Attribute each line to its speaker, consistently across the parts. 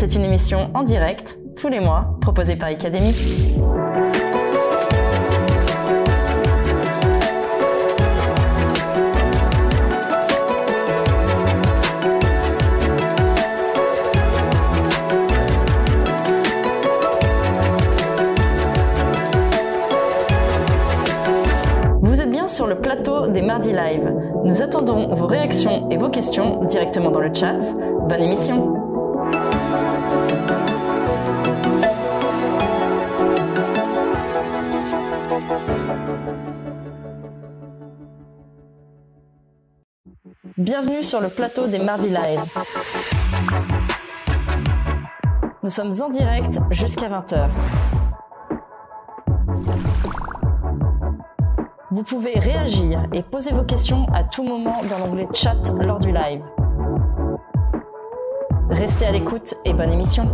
Speaker 1: c'est une émission en direct, tous les mois, proposée par Icademy. Vous êtes bien sur le plateau des Mardis Live. Nous attendons vos réactions et vos questions directement dans le chat. Bonne émission! Bienvenue sur le plateau des Mardis Live. Nous sommes en direct jusqu'à 20h. Vous pouvez réagir et poser vos questions à tout moment dans l'onglet chat lors du live. Restez à l'écoute et bonne émission.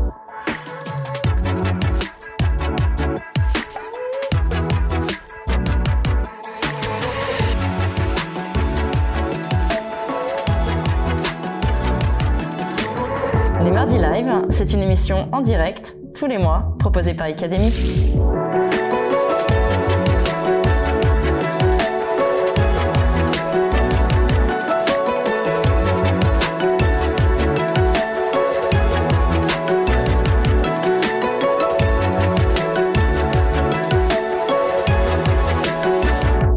Speaker 1: Les Mardis Live, c'est une émission en direct, tous les mois, proposée par Icademy.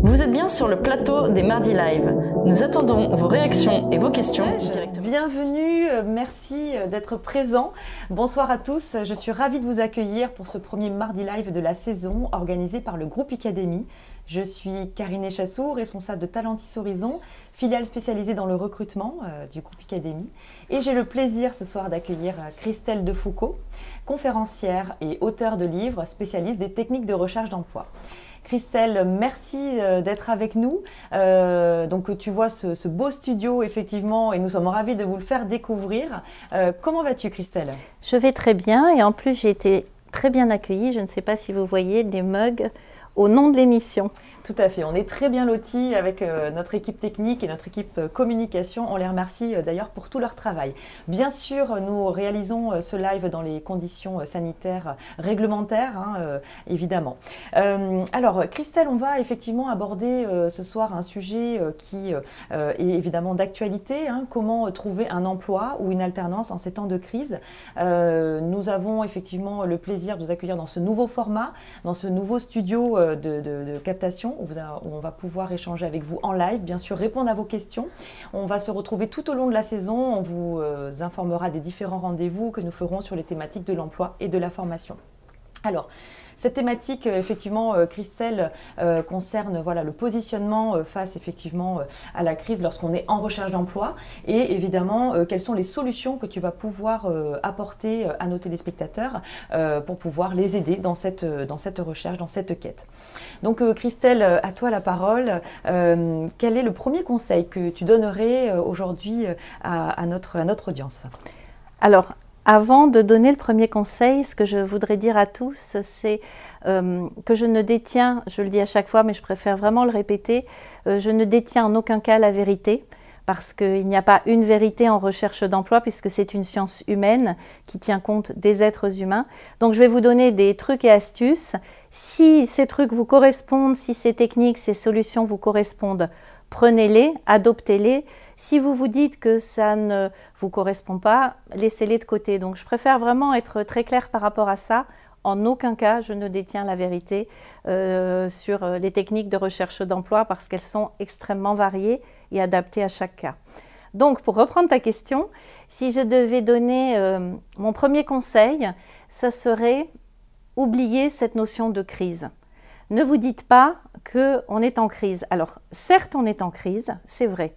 Speaker 1: Vous êtes bien sur le plateau des Mardis Live. Nous attendons vos réactions et vos questions directement.
Speaker 2: Bienvenue, merci d'être présent. Bonsoir à tous, je suis ravie de vous accueillir pour ce premier Mardi Live de la saison organisé par le groupe Icademy. Je suis Karine Chassou, responsable de Talentis Horizon, filiale spécialisée dans le recrutement du groupe Icademy. Et j'ai le plaisir ce soir d'accueillir Christelle Defoucault, conférencière et auteure de livres spécialiste des techniques de recherche d'emploi. Christelle, merci d'être avec nous. Donc tu vois ce beau studio effectivement et nous sommes ravis de vous le faire découvrir. Comment vas-tu Christelle?
Speaker 3: Je vais très bien et en plus j'ai été très bien accueillie. Je ne sais pas si vous voyez les mugs au nom de l'émission.
Speaker 2: Tout à fait, on est très bien lotis avec notre équipe technique et notre équipe communication. On les remercie d'ailleurs pour tout leur travail. Bien sûr, nous réalisons ce live dans les conditions sanitaires réglementaires, évidemment. Alors, Christelle, on va effectivement aborder ce soir un sujet qui est évidemment d'actualité. Comment trouver un emploi ou une alternance en ces temps de crise. Nous avons effectivement le plaisir de vous accueillir dans ce nouveau format, dans ce nouveau studio de captation où on va pouvoir échanger avec vous en live, bien sûr répondre à vos questions. On va se retrouver tout au long de la saison, on vous informera des différents rendez-vous que nous ferons sur les thématiques de l'emploi et de la formation. Alors, cette thématique, effectivement, Christelle, concerne le positionnement face effectivement à la crise lorsqu'on est en recherche d'emploi et évidemment, quelles sont les solutions que tu vas pouvoir apporter à nos téléspectateurs pour pouvoir les aider dans cette recherche, dans cette quête. Donc, Christelle, à toi la parole. Quel est le premier conseil que tu donnerais aujourd'hui à notre audience?
Speaker 3: Alors, avant de donner le premier conseil, ce que je voudrais dire à tous, c'est que je ne détiens, je le dis à chaque fois, mais je préfère vraiment le répéter, je ne détiens en aucun cas la vérité, parce qu'il n'y a pas une vérité en recherche d'emploi, puisque c'est une science humaine qui tient compte des êtres humains. Donc je vais vous donner des trucs et astuces. Si ces trucs vous correspondent, si ces techniques, ces solutions vous correspondent, prenez-les, adoptez-les. Si vous vous dites que ça ne vous correspond pas, laissez-les de côté. Donc je préfère vraiment être très claire par rapport à ça. En aucun cas, je ne détiens la vérité sur les techniques de recherche d'emploi parce qu'elles sont extrêmement variées et adaptées à chaque cas. Donc pour reprendre ta question, si je devais donner mon premier conseil, ce serait oublier cette notion de crise. Ne vous dites pas qu'on est en crise. Alors certes, on est en crise, c'est vrai.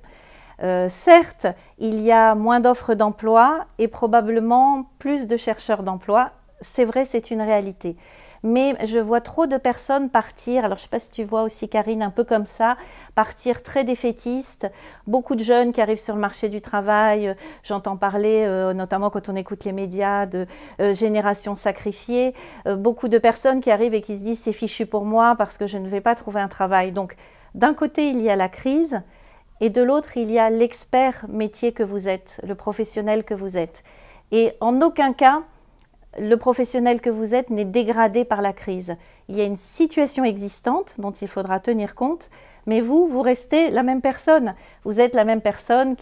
Speaker 3: Certes, il y a moins d'offres d'emploi et probablement plus de chercheurs d'emploi. C'est vrai, c'est une réalité. Mais je vois trop de personnes partir, alors je ne sais pas si tu vois aussi Karine, un peu comme ça, partir très défaitistes. Beaucoup de jeunes qui arrivent sur le marché du travail, j'entends parler, notamment quand on écoute les médias, de génération sacrifiée. Beaucoup de personnes qui arrivent et qui se disent « c'est fichu pour moi parce que je ne vais pas trouver un travail ». Donc d'un côté, il y a la crise. Et de l'autre, il y a l'expert métier que vous êtes, le professionnel que vous êtes. Et en aucun cas, le professionnel que vous êtes n'est dégradé par la crise. Il y a une situation existante dont il faudra tenir compte, mais vous restez la même personne. Vous êtes la même personne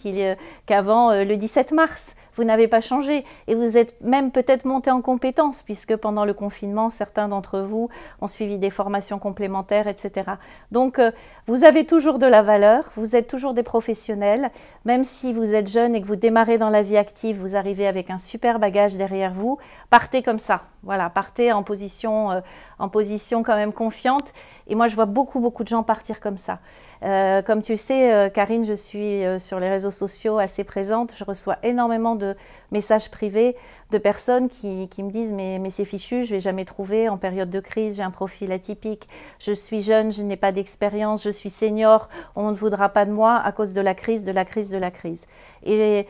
Speaker 3: qu'avant le 17 mars. Vous n'avez pas changé et vous êtes même peut-être monté en compétence puisque pendant le confinement, certains d'entre vous ont suivi des formations complémentaires, etc. Donc, vous avez toujours de la valeur, vous êtes toujours des professionnels. Même si vous êtes jeune et que vous démarrez dans la vie active, vous arrivez avec un super bagage derrière vous. Partez comme ça, voilà, partez en position quand même confiante. Et moi, je vois beaucoup de gens partir comme ça. Comme tu le sais, Karine, je suis sur les réseaux sociaux assez présente. Je reçois énormément de messages privés de personnes qui me disent mais c'est fichu, je ne vais jamais trouver en période de crise, j'ai un profil atypique, je suis jeune, je n'ai pas d'expérience, je suis senior, on ne voudra pas de moi à cause de la crise, de la crise, de la crise. Et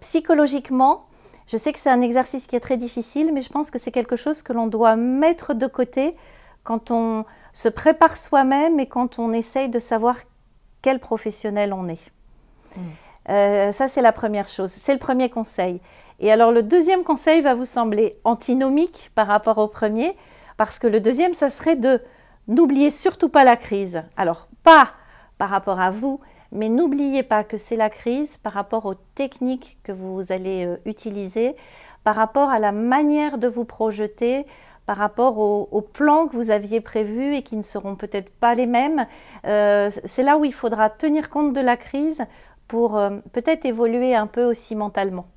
Speaker 3: psychologiquement, je sais que c'est un exercice qui est très difficile, mais je pense que c'est quelque chose que l'on doit mettre de côté quand on se prépare soi-même et quand on essaye de savoir quel professionnel on est. Ça, c'est la première chose. C'est le premier conseil. Et alors, le deuxième conseil va vous sembler antinomique par rapport au premier, parce que le deuxième, ça serait de n'oubliez surtout pas la crise. Alors, pas par rapport à vous, mais n'oubliez pas que c'est la crise par rapport aux techniques que vous allez utiliser, par rapport à la manière de vous projeter, par rapport aux plans que vous aviez prévus et qui ne seront peut-être pas les mêmes. C'est là où il faudra tenir compte de la crise pour peut-être évoluer un peu aussi mentalement.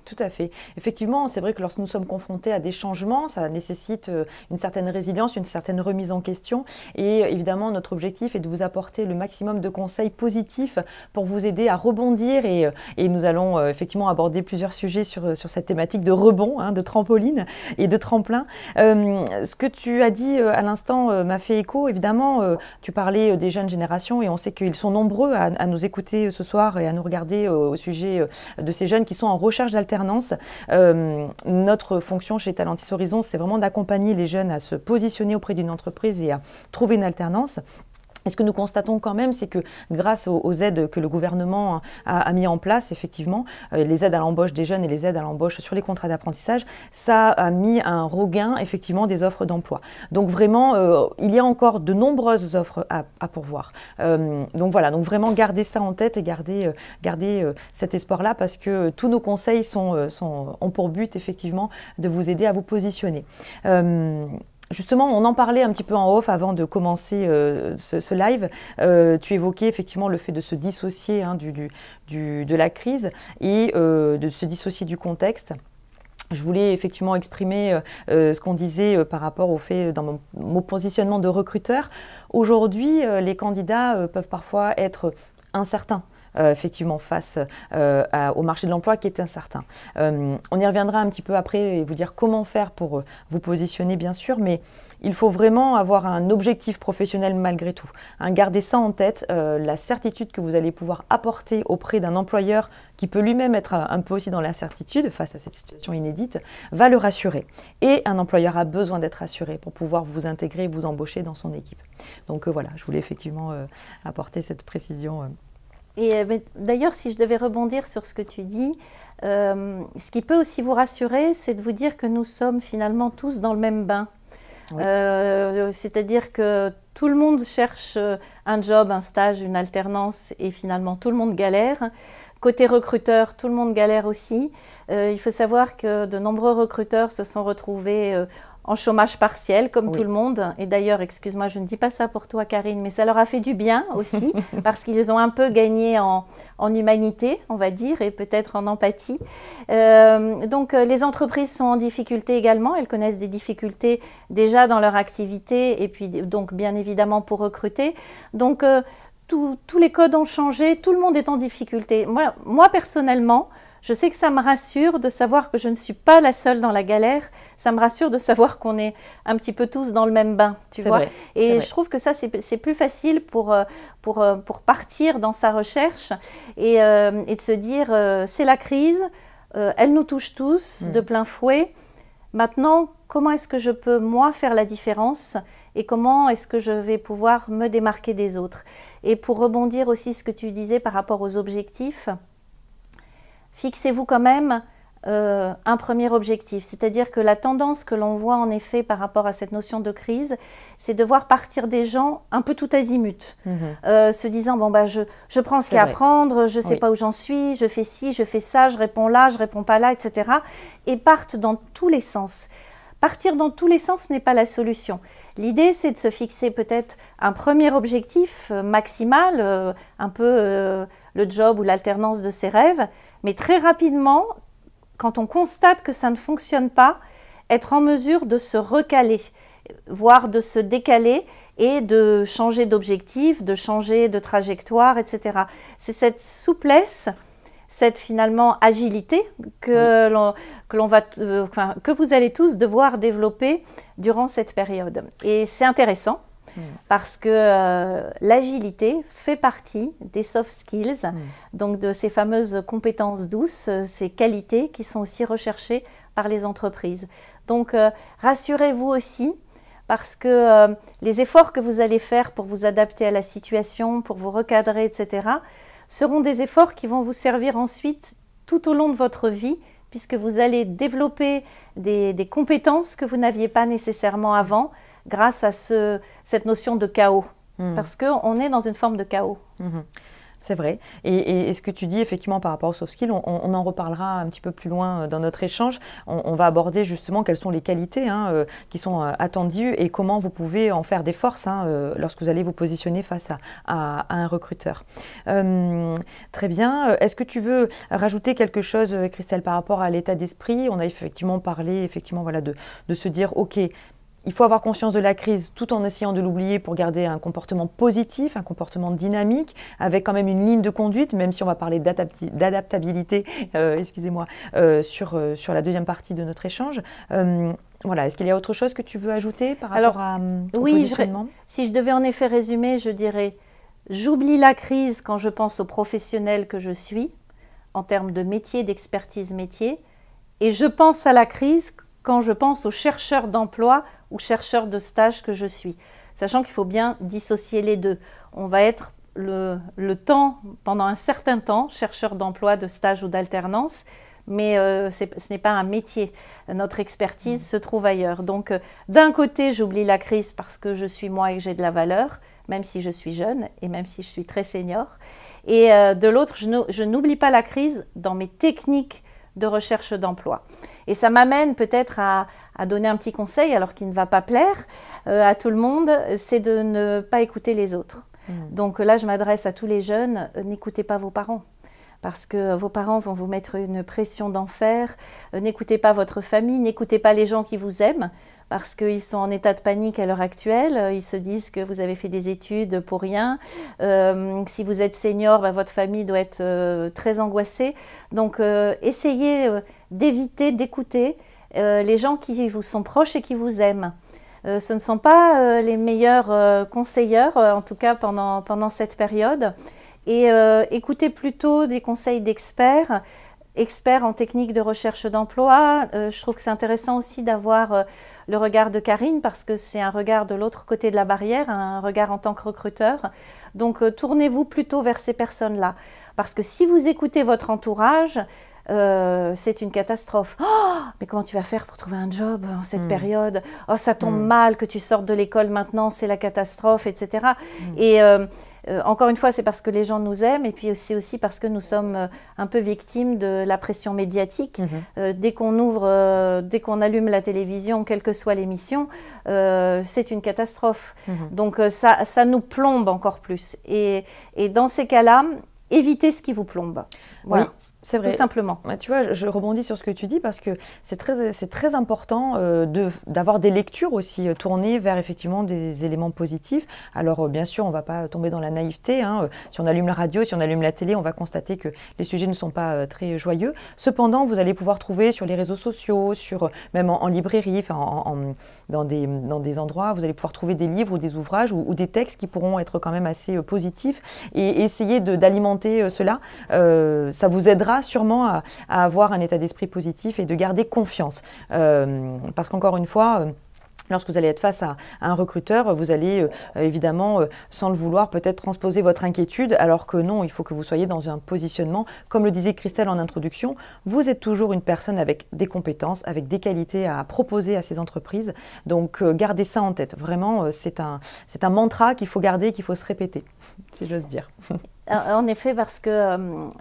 Speaker 2: Tout à fait. Effectivement, c'est vrai que lorsque nous sommes confrontés à des changements, ça nécessite une certaine résilience, une certaine remise en question. Et évidemment, notre objectif est de vous apporter le maximum de conseils positifs pour vous aider à rebondir. Et nous allons effectivement aborder plusieurs sujets sur cette thématique de rebond, de trampoline et de tremplin. Ce que tu as dit à l'instant m'a fait écho. Évidemment, tu parlais des jeunes générations et on sait qu'ils sont nombreux à nous écouter ce soir et à nous regarder au sujet de ces jeunes qui sont en recherche d'alternance. Notre fonction chez Talentis Horizon, c'est vraiment d'accompagner les jeunes à se positionner auprès d'une entreprise et à trouver une alternance. Et ce que nous constatons quand même, c'est que grâce aux aides que le gouvernement a mis en place, effectivement, les aides à l'embauche des jeunes et les aides à l'embauche sur les contrats d'apprentissage, ça a mis un regain, effectivement, des offres d'emploi. Donc vraiment, il y a encore de nombreuses offres à pourvoir. Donc voilà, donc vraiment garder ça en tête et garder cet espoir-là parce que tous nos conseils ont pour but, effectivement, de vous aider à vous positionner. Justement, on en parlait un petit peu en off avant de commencer ce live. Tu évoquais effectivement le fait de se dissocier de la crise et de se dissocier du contexte. Je voulais effectivement exprimer ce qu'on disait par rapport au fait, dans mon positionnement de recruteur. Aujourd'hui, les candidats peuvent parfois être incertains. Effectivement face au marché de l'emploi qui est incertain. On y reviendra un petit peu après et vous dire comment faire pour vous positionner bien sûr, mais il faut vraiment avoir un objectif professionnel malgré tout. Gardez ça en tête, la certitude que vous allez pouvoir apporter auprès d'un employeur qui peut lui-même être un peu aussi dans l'incertitude face à cette situation inédite, va le rassurer. Et un employeur a besoin d'être rassuré pour pouvoir vous intégrer et vous embaucher dans son équipe. Donc voilà, je voulais effectivement apporter cette précision.
Speaker 3: Et d'ailleurs, si je devais rebondir sur ce que tu dis, ce qui peut aussi vous rassurer, c'est de vous dire que nous sommes finalement tous dans le même bain. Oui. C'est-à-dire que tout le monde cherche un job, un stage, une alternance et finalement tout le monde galère. Côté recruteur, tout le monde galère aussi. Il faut savoir que de nombreux recruteurs se sont retrouvés en chômage partiel, comme tout le monde. Et d'ailleurs, excuse-moi, je ne dis pas ça pour toi, Karine, mais ça leur a fait du bien aussi, parce qu'ils ont un peu gagné en humanité, on va dire, et peut-être en empathie. Donc, les entreprises sont en difficulté également. Elles connaissent des difficultés déjà dans leur activité, et puis donc, bien évidemment, pour recruter. Donc, tous les codes ont changé, tout le monde est en difficulté. Moi personnellement, je sais que ça me rassure de savoir que je ne suis pas la seule dans la galère. Ça me rassure de savoir qu'on est un petit peu tous dans le même bain, tu vois. Vrai, et je trouve que ça, c'est plus facile pour partir dans sa recherche et de se dire, c'est la crise, elle nous touche tous de plein fouet. Maintenant, comment est-ce que je peux, moi, faire la différence et comment est-ce que je vais pouvoir me démarquer des autres? Et pour rebondir aussi ce que tu disais par rapport aux objectifs, fixez-vous quand même un premier objectif. C'est-à-dire que la tendance que l'on voit en effet par rapport à cette notion de crise, c'est de voir partir des gens un peu tout azimut, se disant bon bah je prends ce qu'il y a à prendre, je ne sais pas où j'en suis, je fais ci, je fais ça, je réponds là, je réponds pas là, etc. Et partent dans tous les sens. Partir dans tous les sens n'est pas la solution. L'idée, c'est de se fixer peut-être un premier objectif maximal, un peu le job ou l'alternance de ses rêves, mais très rapidement, quand on constate que ça ne fonctionne pas, être en mesure de se recaler, voire de se décaler et de changer d'objectif, de changer de trajectoire, etc. C'est cette souplesse, cette finalement agilité que vous allez tous devoir développer durant cette période. Et c'est intéressant parce que l'agilité fait partie des soft skills, donc de ces fameuses compétences douces, ces qualités qui sont aussi recherchées par les entreprises. Donc rassurez-vous aussi, parce que les efforts que vous allez faire pour vous adapter à la situation, pour vous recadrer, etc., seront des efforts qui vont vous servir ensuite tout au long de votre vie, puisque vous allez développer des compétences que vous n'aviez pas nécessairement avant, grâce à cette notion de chaos, parce qu'on est dans une forme de chaos.
Speaker 2: C'est vrai. Et ce que tu dis effectivement par rapport aux soft skills, on en reparlera un petit peu plus loin dans notre échange. On va aborder justement quelles sont les qualités qui sont attendues et comment vous pouvez en faire des forces lorsque vous allez vous positionner face à un recruteur. Très bien. Est-ce que tu veux rajouter quelque chose, Christelle, par rapport à l'état d'esprit? On a effectivement parlé voilà, de se dire, OK, il faut avoir conscience de la crise tout en essayant de l'oublier pour garder un comportement positif, un comportement dynamique, avec quand même une ligne de conduite, même si on va parler d'adaptabilité, sur la deuxième partie de notre échange. Voilà, est-ce qu'il y a autre chose que tu veux ajouter par rapport au positionnement?
Speaker 3: Si je devais en effet résumer, je dirais j'oublie la crise quand je pense aux professionnels que je suis, en termes de métier, d'expertise métier, et je pense à la crise quand je pense aux chercheurs d'emploi ou chercheurs de stage que je suis. Sachant qu'il faut bien dissocier les deux. On va être le temps, pendant un certain temps, chercheur d'emploi, de stage ou d'alternance, mais ce n'est pas un métier. Notre expertise se trouve ailleurs. Donc, d'un côté, j'oublie la crise parce que je suis moi et que j'ai de la valeur, même si je suis jeune et même si je suis très senior. Et de l'autre, je n'oublie pas la crise dans mes techniques de recherche d'emploi. Et ça m'amène peut-être à donner un petit conseil, alors qu'il ne va pas plaire à tout le monde, c'est de ne pas écouter les autres. Donc là, je m'adresse à tous les jeunes, n'écoutez pas vos parents, parce que vos parents vont vous mettre une pression d'enfer. N'écoutez pas votre famille, n'écoutez pas les gens qui vous aiment, parce qu'ils sont en état de panique à l'heure actuelle. Ils se disent que vous avez fait des études pour rien. Si vous êtes senior, votre famille doit être très angoissée. Donc, essayez d'éviter, d'écouter les gens qui vous sont proches et qui vous aiment. Ce ne sont pas les meilleurs conseilleurs, en tout cas pendant cette période. Et écoutez plutôt des conseils d'experts, experts en technique de recherche d'emploi. Je trouve que c'est intéressant aussi d'avoir le regard de Karine, parce que c'est un regard de l'autre côté de la barrière, un regard en tant que recruteur. Donc tournez-vous plutôt vers ces personnes-là, parce que si vous écoutez votre entourage, c'est une catastrophe. Oh, mais comment tu vas faire pour trouver un job en cette période? Oh, ça tombe mal que tu sortes de l'école maintenant, c'est la catastrophe, etc. Et encore une fois, c'est parce que les gens nous aiment, et puis c'est aussi parce que nous sommes un peu victimes de la pression médiatique. Dès qu'on ouvre, dès qu'on allume la télévision, quelle que soit l'émission, c'est une catastrophe. Donc ça nous plombe encore plus. Et dans ces cas-là, évitez ce qui vous plombe. Voilà. Oui. C'est vrai. Tout simplement.
Speaker 2: Tu vois, je rebondis sur ce que tu dis, parce que c'est très important d'avoir des lectures aussi tournées vers effectivement des éléments positifs. Alors bien sûr, on ne va pas tomber dans la naïveté. Si on allume la radio, si on allume la télé, on va constater que les sujets ne sont pas très joyeux. Cependant, vous allez pouvoir trouver sur les réseaux sociaux, même en librairie, dans des endroits, vous allez pouvoir trouver des livres ou des ouvrages ou des textes qui pourront être quand même assez positifs, et essayer d'alimenter cela. Ça vous aidera sûrement à avoir un état d'esprit positif et de garder confiance. Parce qu'encore une fois, Lorsque vous allez être face à un recruteur, vous allez évidemment, sans le vouloir, peut-être transposer votre inquiétude, alors que non, il faut que vous soyez dans un positionnement. Comme le disait Christelle en introduction, vous êtes toujours une personne avec des compétences, avec des qualités à proposer à ces entreprises. Donc, gardez ça en tête. Vraiment, c'est un mantra qu'il faut garder, qu'il faut se répéter, si j'ose dire.
Speaker 3: En effet, parce que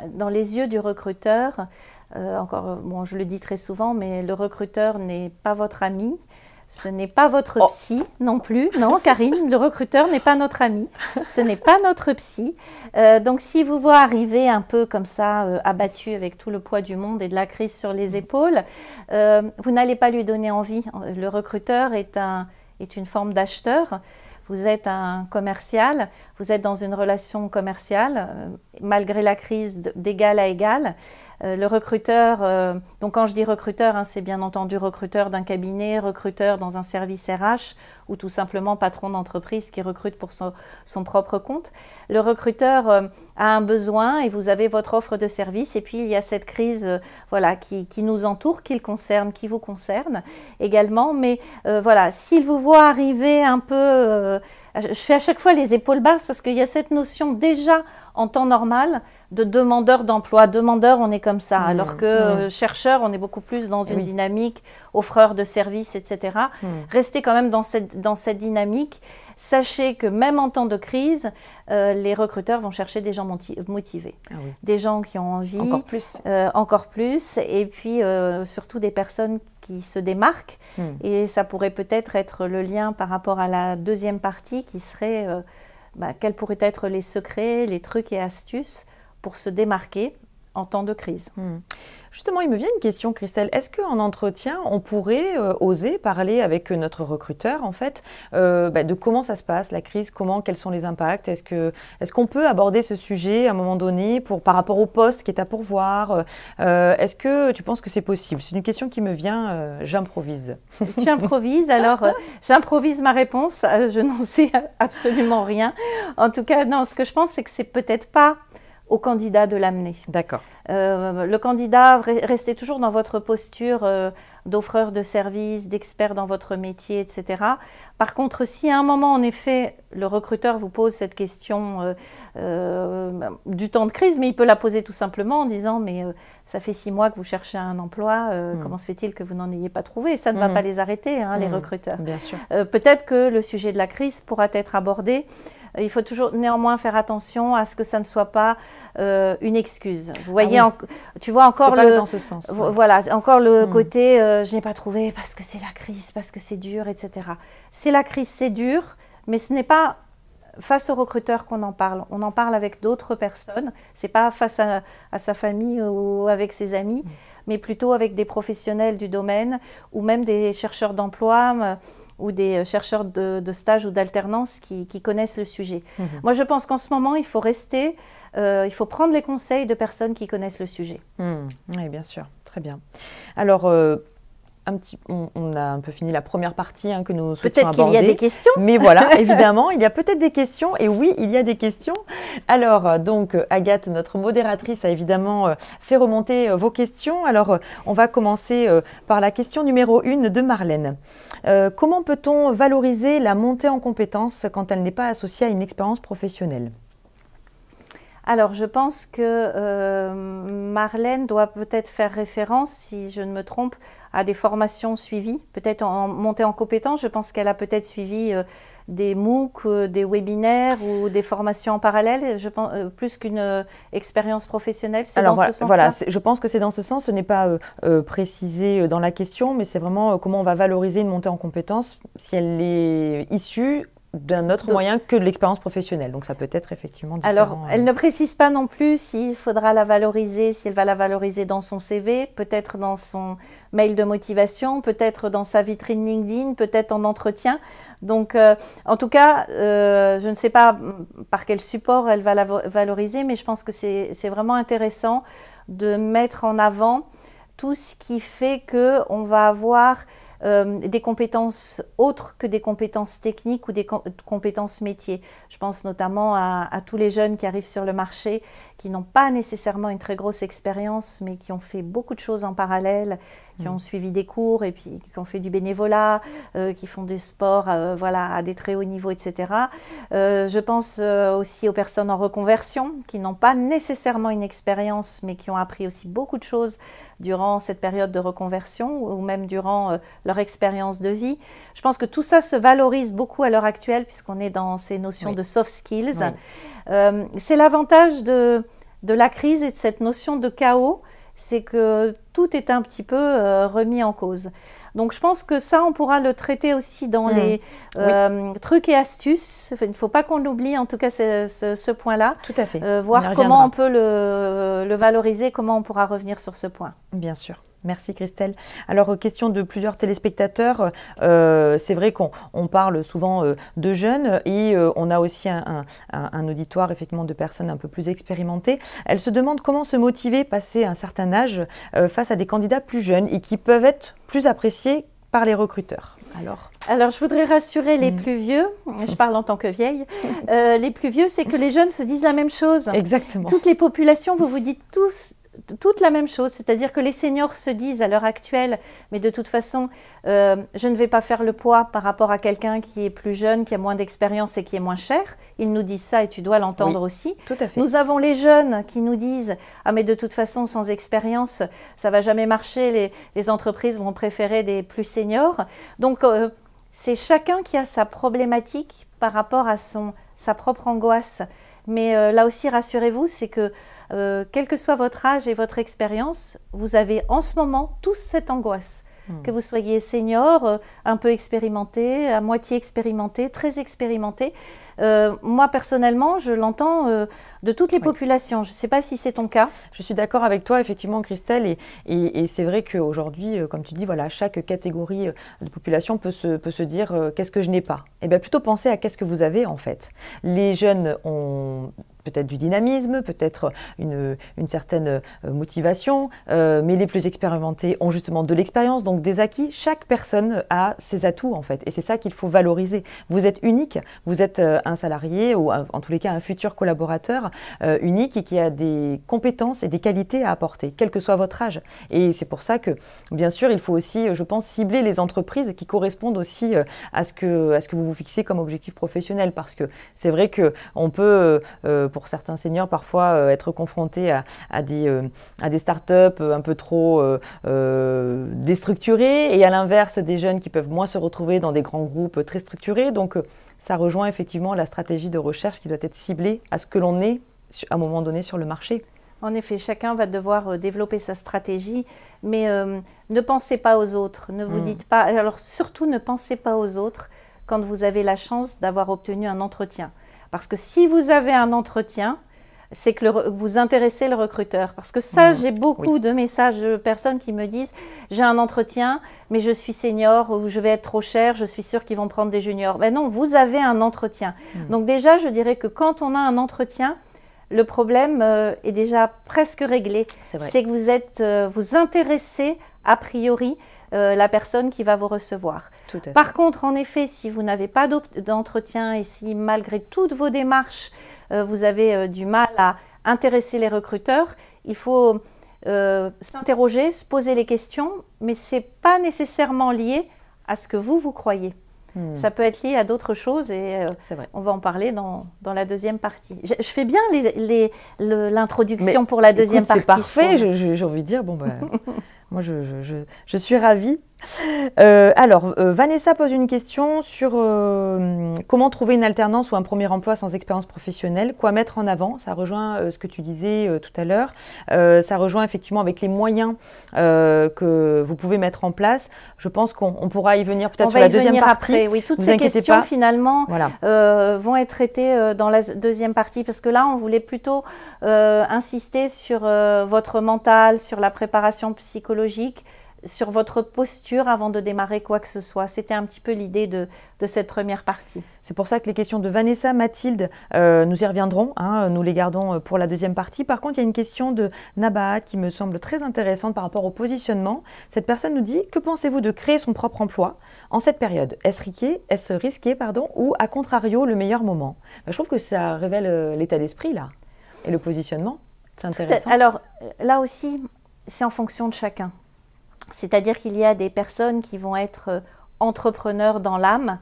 Speaker 3: dans les yeux du recruteur, bon, je le dis très souvent, mais le recruteur n'est pas votre ami. Ce n'est pas votre psy non plus. Non, Karine, le recruteur n'est pas notre ami. Ce n'est pas notre psy. Donc, s'il vous voit arriver un peu comme ça, abattu avec tout le poids du monde et de la crise sur les épaules, vous n'allez pas lui donner envie. Le recruteur est une forme d'acheteur. Vous êtes un commercial, vous êtes dans une relation commerciale, malgré la crise d'égal à égal. Le recruteur, donc quand je dis recruteur, hein, c'est bien entendu recruteur d'un cabinet, recruteur dans un service RH ou tout simplement patron d'entreprise qui recrute pour son propre compte. Le recruteur a un besoin et vous avez votre offre de service et puis il y a cette crise voilà, qui nous entoure, qui le concerne, qui vous concerne également. Mais voilà, s'il vous voit arriver un peu... je fais à chaque fois les épaules basses parce qu'il y a cette notion déjà en temps normal de demandeur d'emploi. Demandeur, on est comme ça, alors que chercheur, on est beaucoup plus dans une dynamique, offreur de services, etc. Restez quand même dans cette dynamique. Sachez que même en temps de crise, les recruteurs vont chercher des gens motivés, des gens qui ont envie. Encore plus. Et puis, surtout des personnes qui se démarquent. Et ça pourrait peut-être être le lien par rapport à la deuxième partie qui serait quels pourraient être les secrets, les trucs et astuces pour se démarquer en temps de crise.
Speaker 2: Justement, il me vient une question, Christelle. Est-ce qu'en entretien, on pourrait oser parler avec notre recruteur, en fait, de comment ça se passe, la crise, quels sont les impacts? Est-ce qu'on peut aborder ce sujet à un moment donné par rapport au poste qui est à pourvoir? Est-ce que tu penses que c'est possible? C'est une question qui me vient, j'improvise.
Speaker 3: Tu improvises, alors j'improvise ma réponse. Je n'en sais absolument rien. En tout cas, non, ce que je pense, c'est que c'est peut-être pas au candidat de l'amener.
Speaker 2: D'accord.
Speaker 3: Le candidat, restez toujours dans votre posture d'offreur de services, d'expert dans votre métier, etc. Par contre, si à un moment, en effet, le recruteur vous pose cette question du temps de crise, mais il peut la poser tout simplement en disant « mais ça fait 6 mois que vous cherchez un emploi, comment se fait-il que vous n'en ayez pas trouvé ?» Ça ne va pas les arrêter, hein, les recruteurs.
Speaker 2: Bien sûr.
Speaker 3: Peut-être que le sujet de la crise pourra être abordé. Il faut toujours néanmoins faire attention à ce que ça ne soit pas une excuse. Vous voyez, tu vois encore
Speaker 2: dans ce sens.
Speaker 3: Voilà, encore le côté je n'ai pas trouvé parce que c'est la crise, parce que c'est dur, etc. C'est la crise, c'est dur, mais ce n'est pas face au recruteur qu'on en parle. On en parle avec d'autres personnes. C'est pas face à sa famille ou avec ses amis, mais plutôt avec des professionnels du domaine ou même des chercheurs d'emploi ou des chercheurs de stage ou d'alternance qui connaissent le sujet. Moi, je pense qu'en ce moment, il faut rester, il faut prendre les conseils de personnes qui connaissent le sujet.
Speaker 2: Oui, bien sûr. Très bien. Alors, on a un peu fini la première partie que nous souhaitions aborder.
Speaker 3: Peut-être qu'il y a des questions.
Speaker 2: Mais voilà, évidemment, il y a peut-être des questions. Et oui, il y a des questions. Alors, donc, Agathe, notre modératrice, a évidemment fait remonter vos questions. Alors, on va commencer par la question numéro 1 de Marlène. Comment peut-on valoriser la montée en compétences quand elle n'est pas associée à une expérience professionnelle ?
Speaker 3: Alors, je pense que Marlène doit peut-être faire référence, si je ne me trompe, à des formations suivies, peut-être en montée en compétences. Je pense qu'elle a peut-être suivi des MOOC, des webinaires ou des formations en parallèle, je pense, plus qu'une expérience professionnelle. C'est dans ce sens-là.
Speaker 2: Voilà, je pense que c'est dans ce sens. Ce n'est pas précisé dans la question, mais c'est vraiment comment on va valoriser une montée en compétences si elle est issue d'un autre moyen que de l'expérience professionnelle. Donc, ça peut être effectivement différent.
Speaker 3: Alors, elle ne précise pas non plus s'il faudra la valoriser, si elle va la valoriser dans son CV, peut-être dans son mail de motivation, peut-être dans sa vitrine LinkedIn, peut-être en entretien. Donc, en tout cas, je ne sais pas par quel support elle va la valoriser, mais je pense que c'est vraiment intéressant de mettre en avant tout ce qui fait qu'on va avoir des compétences autres que des compétences techniques ou des compétences métiers. Je pense notamment à tous les jeunes qui arrivent sur le marché, qui n'ont pas nécessairement une très grosse expérience, mais qui ont fait beaucoup de choses en parallèle, qui ont suivi des cours et puis qui ont fait du bénévolat, qui font du sport voilà, à des très hauts niveaux, etc. Je pense aussi aux personnes en reconversion qui n'ont pas nécessairement une expérience mais qui ont appris aussi beaucoup de choses durant cette période de reconversion ou même durant leur expérience de vie. Je pense que tout ça se valorise beaucoup à l'heure actuelle puisqu'on est dans ces notions de soft skills. C'est l'avantage de la crise et de cette notion de chaos, c'est que tout est un petit peu remis en cause. Donc je pense que ça, on pourra le traiter aussi dans les trucs et astuces. Il ne faut pas qu'on l'oublie, en tout cas, ce point-là.
Speaker 2: Tout à fait.
Speaker 3: Voir comment on peut le valoriser, comment on pourra revenir sur ce point.
Speaker 2: Bien sûr. Merci Christelle. Alors, question de plusieurs téléspectateurs, c'est vrai qu'on parle souvent de jeunes et on a aussi un auditoire effectivement de personnes un peu plus expérimentées. Elles se demandent comment se motiver, passer un certain âge, face à des candidats plus jeunes et qui peuvent être plus appréciés par les recruteurs.
Speaker 3: Alors, je voudrais rassurer les plus vieux, je parle en tant que vieille, les plus vieux, c'est que les jeunes se disent la même chose.
Speaker 2: Exactement.
Speaker 3: Toutes les populations, vous vous dites tous toute la même chose, c'est-à-dire que les seniors se disent à l'heure actuelle, mais de toute façon, je ne vais pas faire le poids par rapport à quelqu'un qui est plus jeune, qui a moins d'expérience et qui est moins cher. Ils nous disent ça et tu dois l'entendre aussi.
Speaker 2: Tout à fait.
Speaker 3: Nous avons les jeunes qui nous disent « Ah mais de toute façon, sans expérience, ça ne va jamais marcher, les entreprises vont préférer des plus seniors. » Donc, c'est chacun qui a sa problématique par rapport à sa propre angoisse. Mais là aussi, rassurez-vous, c'est que quel que soit votre âge et votre expérience, vous avez en ce moment tous cette angoisse. Que vous soyez senior, un peu expérimenté, à moitié expérimenté, très expérimenté. Moi, personnellement, je l'entends de toutes les populations. Je ne sais pas si c'est ton cas.
Speaker 2: Je suis d'accord avec toi, effectivement, Christelle. Et c'est vrai qu'aujourd'hui, comme tu dis, voilà, chaque catégorie de population peut se dire qu'est-ce que je n'ai pas. Et bien, plutôt penser à qu'est-ce que vous avez, en fait. Les jeunes ont peut-être du dynamisme, peut-être une certaine motivation, mais les plus expérimentés ont justement de l'expérience, donc des acquis. Chaque personne a ses atouts, en fait, et c'est ça qu'il faut valoriser. Vous êtes unique, vous êtes un salarié ou en tous les cas un futur collaborateur unique et qui a des compétences et des qualités à apporter, quel que soit votre âge. Et c'est pour ça que, bien sûr, il faut aussi, je pense, cibler les entreprises qui correspondent aussi à ce que vous vous fixez comme objectif professionnel, parce que c'est vrai qu'on peut pour certains seniors, parfois être confrontés à des startups un peu trop déstructurées et à l'inverse des jeunes qui peuvent moins se retrouver dans des grands groupes très structurés. Donc, ça rejoint effectivement la stratégie de recherche qui doit être ciblée à ce que l'on est à un moment donné sur le marché.
Speaker 3: En effet, chacun va devoir développer sa stratégie, mais ne pensez pas aux autres. Ne vous dites pas, alors surtout ne pensez pas aux autres quand vous avez la chance d'avoir obtenu un entretien. Parce que si vous avez un entretien, c'est que vous intéressez le recruteur. Parce que ça, j'ai beaucoup de messages de personnes qui me disent « J'ai un entretien, mais je suis senior ou je vais être trop cher, je suis sûre qu'ils vont prendre des juniors. » Ben non, vous avez un entretien. Donc déjà, je dirais que quand on a un entretien, le problème est déjà presque réglé. C'est que vous intéressez a priori la personne qui va vous recevoir. Par contre, en effet, si vous n'avez pas d'entretien et si malgré toutes vos démarches, vous avez du mal à intéresser les recruteurs, il faut s'interroger, se poser les questions, mais ce n'est pas nécessairement lié à ce que vous croyez. Ça peut être lié à d'autres choses et on va en parler dans la deuxième partie. Je fais bien l'introduction pour la deuxième partie.
Speaker 2: C'est parfait, j'ai envie de dire, bon, bah, moi je suis ravie. Alors, Vanessa pose une question sur comment trouver une alternance ou un premier emploi sans expérience professionnelle, quoi mettre en avant. Ça rejoint ce que tu disais tout à l'heure. Ça rejoint effectivement avec les moyens que vous pouvez mettre en place. Je pense qu'on pourra y venir peut-être sur la deuxième partie.
Speaker 3: Après. Oui, toutes ces questions finalement vont être traitées dans la deuxième partie parce que là, on voulait plutôt insister sur votre mental, sur la préparation psychologique, sur votre posture avant de démarrer quoi que ce soit. C'était un petit peu l'idée de cette première partie.
Speaker 2: C'est pour ça que les questions de Vanessa, Mathilde, nous y reviendrons, hein, nous les gardons pour la deuxième partie. Par contre, il y a une question de Nabahat qui me semble très intéressante par rapport au positionnement. Cette personne nous dit, que pensez-vous de créer son propre emploi en cette période? Est-ce risqué, ou à contrario le meilleur moment? Je trouve que ça révèle l'état d'esprit là et le positionnement. C'est intéressant.
Speaker 3: Alors là aussi, c'est en fonction de chacun. C'est-à-dire qu'il y a des personnes qui vont être entrepreneurs dans l'âme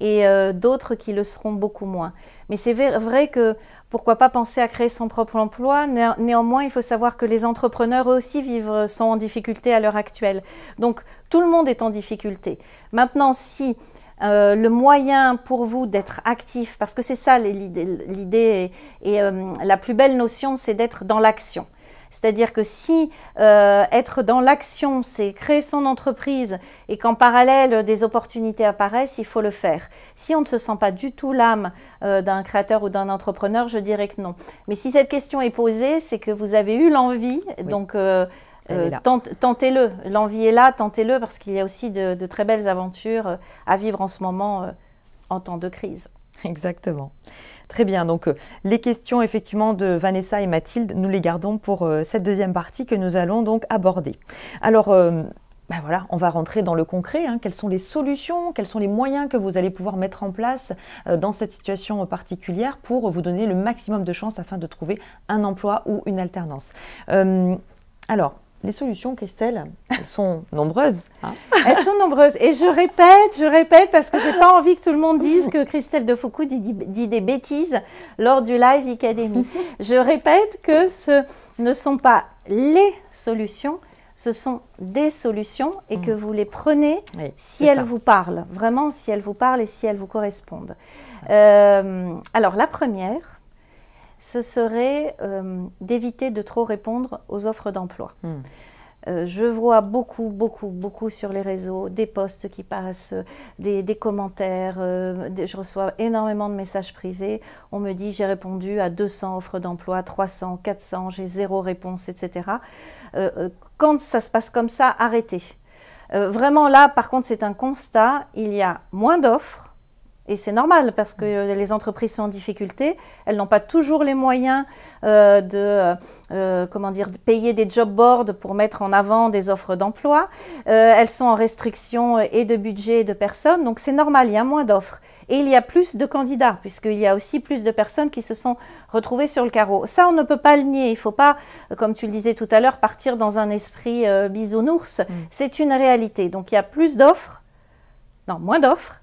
Speaker 3: et d'autres qui le seront beaucoup moins. Mais c'est vrai que pourquoi pas penser à créer son propre emploi. Néanmoins, il faut savoir que les entrepreneurs eux aussi sont en difficulté à l'heure actuelle. Donc tout le monde est en difficulté. Maintenant, si le moyen pour vous d'être actif, parce que c'est ça l'idée et la plus belle notion, c'est d'être dans l'action. C'est-à-dire que si être dans l'action, c'est créer son entreprise et qu'en parallèle des opportunités apparaissent, il faut le faire. Si on ne se sent pas du tout l'âme d'un créateur ou d'un entrepreneur, je dirais que non. Mais si cette question est posée, c'est que vous avez eu l'envie, oui. Donc tentez-le. L'envie est là, tentez-le parce qu'il y a aussi de très belles aventures à vivre en ce moment en temps de crise.
Speaker 2: Exactement. Très bien, donc les questions effectivement de Vanessa et Mathilde, nous les gardons pour cette deuxième partie que nous allons donc aborder. Alors, voilà, on va rentrer dans le concret. Quelles sont les solutions, quels sont les moyens que vous allez pouvoir mettre en place dans cette situation particulière pour vous donner le maximum de chances afin de trouver un emploi ou une alternance. Alors, les solutions, Christelle, elles sont nombreuses.
Speaker 3: Elles sont nombreuses. Et je répète, parce que je n'ai pas envie que tout le monde dise que Christelle Defoucauld dit des bêtises lors du Live Academy. Je répète que ce ne sont pas les solutions, ce sont des solutions et que vous les prenez si elles vous parlent. Vraiment, si elles vous parlent et si elles vous correspondent. Alors, la première, ce serait d'éviter de trop répondre aux offres d'emploi. Je vois beaucoup sur les réseaux, des posts qui passent, des commentaires, je reçois énormément de messages privés. On me dit j'ai répondu à 200 offres d'emploi, 300, 400, j'ai 0 réponse, etc. Quand ça se passe comme ça, arrêtez. Vraiment là, par contre, c'est un constat, il y a moins d'offres. Et c'est normal parce que les entreprises sont en difficulté. Elles n'ont pas toujours les moyens de payer des job boards pour mettre en avant des offres d'emploi. Elles sont en restriction et de budget et de personnes. Donc c'est normal, il y a moins d'offres. Et il y a plus de candidats puisqu'il y a aussi plus de personnes qui se sont retrouvées sur le carreau. Ça, on ne peut pas le nier. Il ne faut pas, comme tu le disais tout à l'heure, partir dans un esprit bisounours. C'est une réalité. Donc il y a plus d'offres, non, moins d'offres.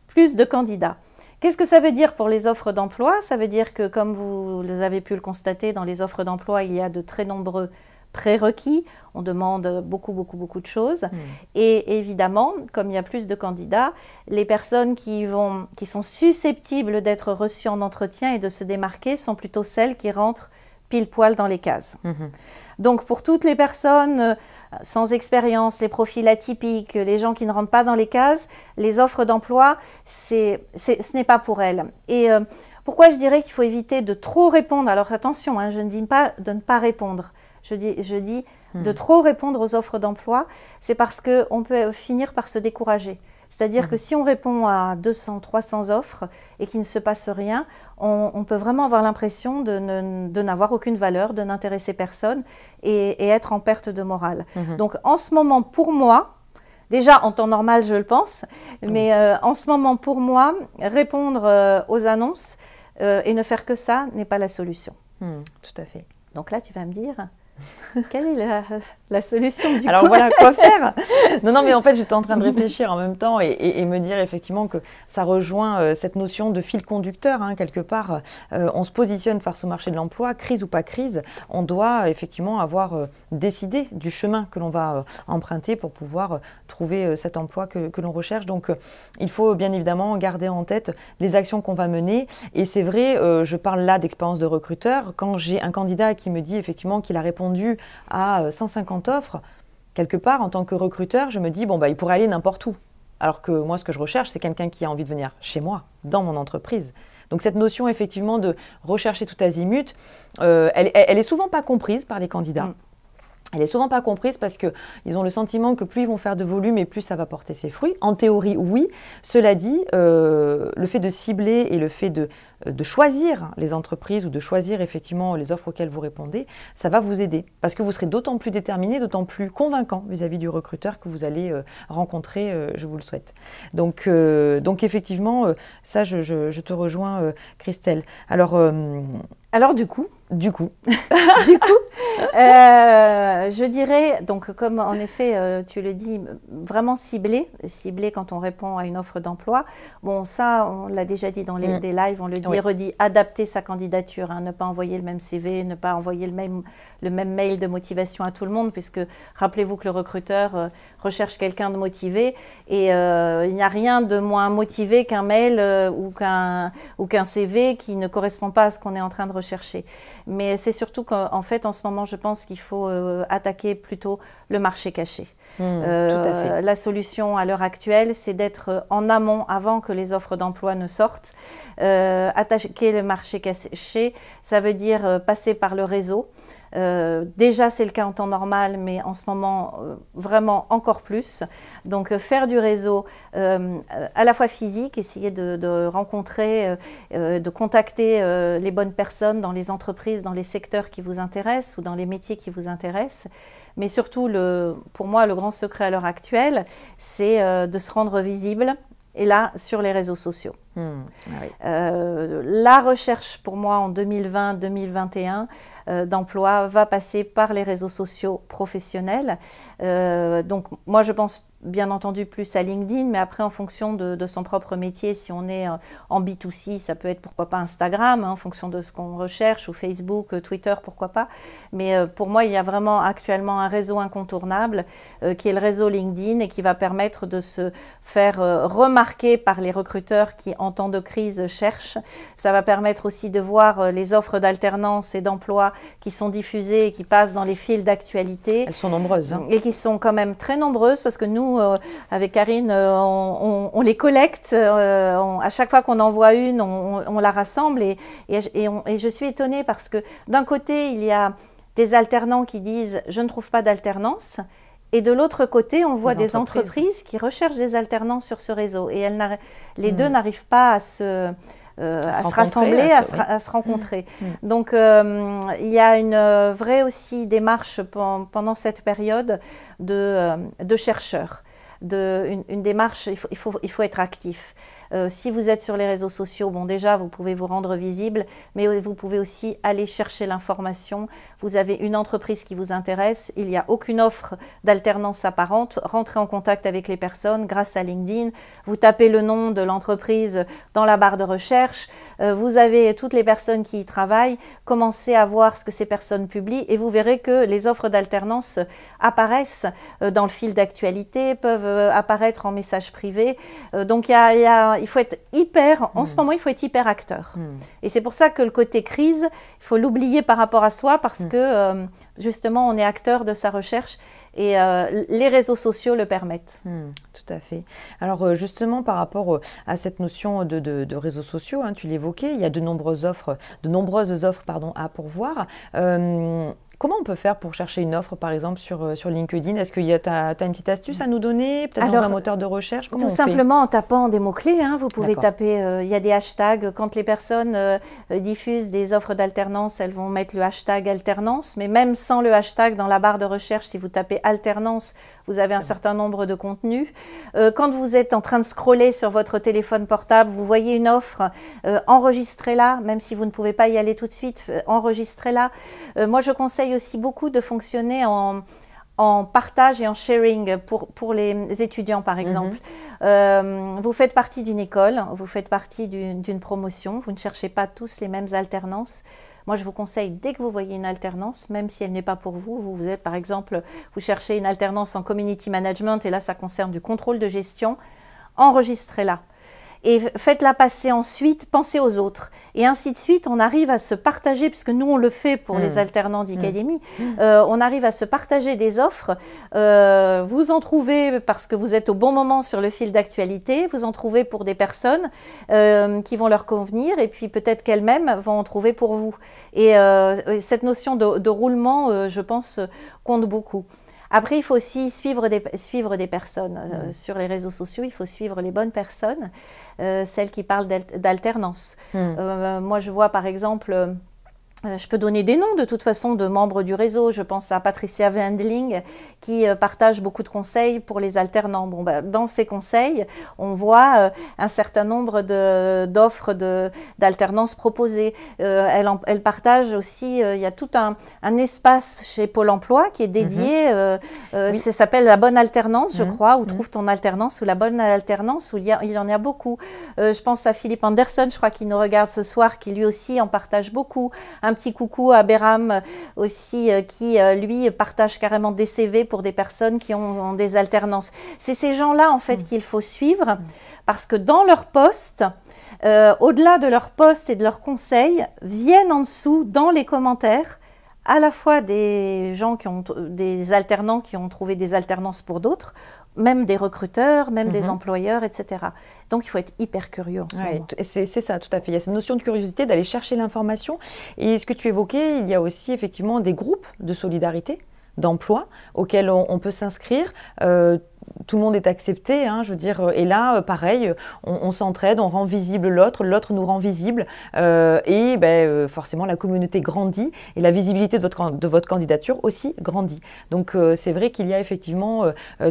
Speaker 3: Plus de candidats. Qu'est-ce que ça veut dire pour les offres d'emploi? Ça veut dire que, comme vous avez pu le constater, dans les offres d'emploi, il y a de très nombreux prérequis. On demande beaucoup de choses. Et évidemment, comme il y a plus de candidats, les personnes qui sont susceptibles d'être reçues en entretien et de se démarquer sont plutôt celles qui rentrent pile poil dans les cases. Donc, pour toutes les personnes sans expérience, les profils atypiques, les gens qui ne rentrent pas dans les cases, les offres d'emploi, ce n'est pas pour elles. Et pourquoi je dirais qu'il faut éviter de trop répondre? Alors attention, je ne dis pas de ne pas répondre. Je dis de trop répondre aux offres d'emploi, c'est parce qu'on peut finir par se décourager. C'est-à-dire que si on répond à 200, 300 offres et qu'il ne se passe rien, on peut vraiment avoir l'impression de n'avoir aucune valeur, de n'intéresser personne et être en perte de morale. Donc en ce moment, pour moi, déjà en temps normal je le pense, mais en ce moment pour moi, répondre aux annonces et ne faire que ça n'est pas la solution.
Speaker 2: Tout à fait.
Speaker 3: Donc là tu vas me dire... Quelle est la solution du coup?
Speaker 2: Alors voilà, quoi faire? Non, mais en fait, j'étais en train de réfléchir en même temps et me dire effectivement que ça rejoint cette notion de fil conducteur. Quelque part, on se positionne face au marché de l'emploi, crise ou pas crise, on doit effectivement avoir décidé du chemin que l'on va emprunter pour pouvoir trouver cet emploi que l'on recherche. Donc, il faut bien évidemment garder en tête les actions qu'on va mener. Et c'est vrai, je parle là d'expérience de recruteur. Quand j'ai un candidat qui me dit effectivement qu'il a répondu à 150 offres, quelque part, en tant que recruteur, je me dis, il pourrait aller n'importe où. Alors que moi, ce que je recherche, c'est quelqu'un qui a envie de venir chez moi, dans mon entreprise. Donc cette notion, effectivement, de rechercher tout azimut, elle est souvent pas comprise par les candidats. Elle n'est souvent pas comprise parce qu'ils ont le sentiment que plus ils vont faire de volume et plus ça va porter ses fruits. En théorie, oui. Cela dit, le fait de cibler et le fait de choisir les entreprises ou de choisir effectivement les offres auxquelles vous répondez, ça va vous aider. Parce que vous serez d'autant plus déterminé, d'autant plus convaincant vis-à-vis du recruteur que vous allez rencontrer, je vous le souhaite. Donc effectivement, ça, je te rejoins, Christelle. Alors,
Speaker 3: Alors du coup,
Speaker 2: Du coup,
Speaker 3: je dirais, donc comme en effet, tu le dis, vraiment ciblé quand on répond à une offre d'emploi. Bon, ça, on l'a déjà dit dans des lives, on le dit et redit, adapter sa candidature, hein, ne pas envoyer le même CV, ne pas envoyer le même mail de motivation à tout le monde, puisque rappelez-vous que le recruteur recherche quelqu'un de motivé et il n'y a rien de moins motivé qu'un mail ou qu'un CV qui ne correspond pas à ce qu'on est en train de rechercher. Mais c'est surtout qu'en fait, en ce moment, je pense qu'il faut attaquer plutôt le marché caché.
Speaker 2: tout à fait.
Speaker 3: La solution à l'heure actuelle, c'est d'être en amont avant que les offres d'emploi ne sortent. Attaquer le marché caché, ça veut dire passer par le réseau. Déjà, c'est le cas en temps normal, mais en ce moment, vraiment encore plus. Donc, faire du réseau à la fois physique, essayer de rencontrer, de contacter les bonnes personnes dans les entreprises, dans les secteurs qui vous intéressent ou dans les métiers qui vous intéressent. Mais surtout, pour moi, le grand secret à l'heure actuelle, c'est de se rendre visible. Et là, sur les réseaux sociaux.
Speaker 2: Oui.
Speaker 3: La recherche, pour moi, en 2020-2021, d'emploi va passer par les réseaux sociaux professionnels. Donc, moi, je pense bien entendu plus à LinkedIn, mais après, en fonction de son propre métier, si on est en B2C, ça peut être pourquoi pas Instagram, hein, en fonction de ce qu'on recherche, ou Facebook, Twitter, pourquoi pas. Mais pour moi, il y a vraiment actuellement un réseau incontournable qui est le réseau LinkedIn et qui va permettre de se faire remarquer par les recruteurs qui, en temps de crise, cherchent. Ça va permettre aussi de voir les offres d'alternance et d'emploi qui sont diffusées et qui passent dans les fils d'actualité.
Speaker 2: Elles sont nombreuses. Hein.
Speaker 3: Et qui sont quand même très nombreuses parce que nous, avec Karine, on les collecte. À chaque fois qu'on envoie une, on la rassemble. Et je suis étonnée parce que d'un côté, il y a des alternants qui disent « je ne trouve pas d'alternance ». Et de l'autre côté, on voit des entreprises qui recherchent des alternants sur ce réseau. Et les deux n'arrivent pas à se rassembler, à se rencontrer. Donc, il y a une vraie aussi démarche pendant cette période de chercheurs. Une démarche, il faut être actif. Si vous êtes sur les réseaux sociaux, bon déjà, vous pouvez vous rendre visible, mais vous pouvez aussi aller chercher l'information. Vous avez une entreprise qui vous intéresse, il n'y a aucune offre d'alternance apparente, rentrez en contact avec les personnes grâce à LinkedIn, vous tapez le nom de l'entreprise dans la barre de recherche, vous avez toutes les personnes qui y travaillent, commencez à voir ce que ces personnes publient et vous verrez que les offres d'alternance apparaissent dans le fil d'actualité, peuvent apparaître en message privé. Donc il faut être en ce moment, il faut être hyper acteur. Et c'est pour ça que le côté crise, il faut l'oublier par rapport à soi parce que justement, on est acteur de sa recherche et les réseaux sociaux le permettent.
Speaker 2: Tout à fait. Alors justement, par rapport à cette notion de réseaux sociaux, hein, tu l'évoquais, il y a de nombreuses offres à pourvoir. Comment on peut faire pour chercher une offre, par exemple, sur LinkedIn? Est-ce que tu as une petite astuce à nous donner, peut-être dans un moteur de recherche?
Speaker 3: Tout simplement en tapant des mots-clés. Hein, vous pouvez taper, il y a des hashtags. Quand les personnes diffusent des offres d'alternance, elles vont mettre le hashtag alternance. Mais même sans le hashtag, dans la barre de recherche, si vous tapez alternance, vous avez un certain nombre de contenus. Quand vous êtes en train de scroller sur votre téléphone portable, vous voyez une offre, enregistrez-la, même si vous ne pouvez pas y aller tout de suite, enregistrez-la. Moi, je conseille aussi beaucoup de fonctionner en partage et en sharing pour les étudiants, par exemple. Vous faites partie d'une école, vous faites partie d'une promotion, vous ne cherchez pas tous les mêmes alternances. Moi, je vous conseille, dès que vous voyez une alternance, même si elle n'est pas pour vous, vous êtes par exemple, vous cherchez une alternance en community management, et là, ça concerne du contrôle de gestion, enregistrez-la. Et faites-la passer ensuite, pensez aux autres. Et ainsi de suite, on arrive à se partager, puisque nous, on le fait pour les alternants d'Icademy, on arrive à se partager des offres. Vous en trouvez parce que vous êtes au bon moment sur le fil d'actualité, vous en trouvez pour des personnes qui vont leur convenir, et puis peut-être qu'elles-mêmes vont en trouver pour vous. Et cette notion de roulement, je pense, compte beaucoup. Après, il faut aussi suivre des personnes. Sur les réseaux sociaux, il faut suivre les bonnes personnes, celles qui parlent d'alternance. Moi, je vois par exemple Je peux donner des noms de toute façon de membres du réseau. Je pense à Patricia Wendling qui partage beaucoup de conseils pour les alternants. Bon, dans ces conseils, on voit un certain nombre d'offres d'alternance proposées. Elle partage aussi, il y a tout un espace chez Pôle emploi qui est dédié, ça s'appelle la bonne alternance, je crois, où trouve ton alternance, ou la bonne alternance, où il y en a beaucoup. Je pense à Philippe Anderson, je crois qu'il nous regarde ce soir, qui lui aussi en partage beaucoup. Un petit coucou à Béram aussi, qui lui partage carrément des CV pour des personnes qui ont des alternances. C'est ces gens-là en fait qu'il faut suivre, parce que dans leur poste, au-delà de leur poste et de leurs conseils, viennent en dessous dans les commentaires à la fois des gens des alternants qui ont trouvé des alternances pour d'autres, même des recruteurs, même des employeurs, etc. Donc, il faut être hyper curieux en ce moment.
Speaker 2: C'est ça, tout à fait. Il y a cette notion de curiosité, d'aller chercher l'information. Et ce que tu évoquais, il y a aussi effectivement des groupes de solidarité, d'emploi, auxquels on peut s'inscrire. Tout le monde est accepté, hein, je veux dire. Et là, pareil, on s'entraide, on rend visible l'autre, l'autre nous rend visible. Forcément, la communauté grandit et la visibilité de votre candidature aussi grandit. Donc, c'est vrai qu'il y a effectivement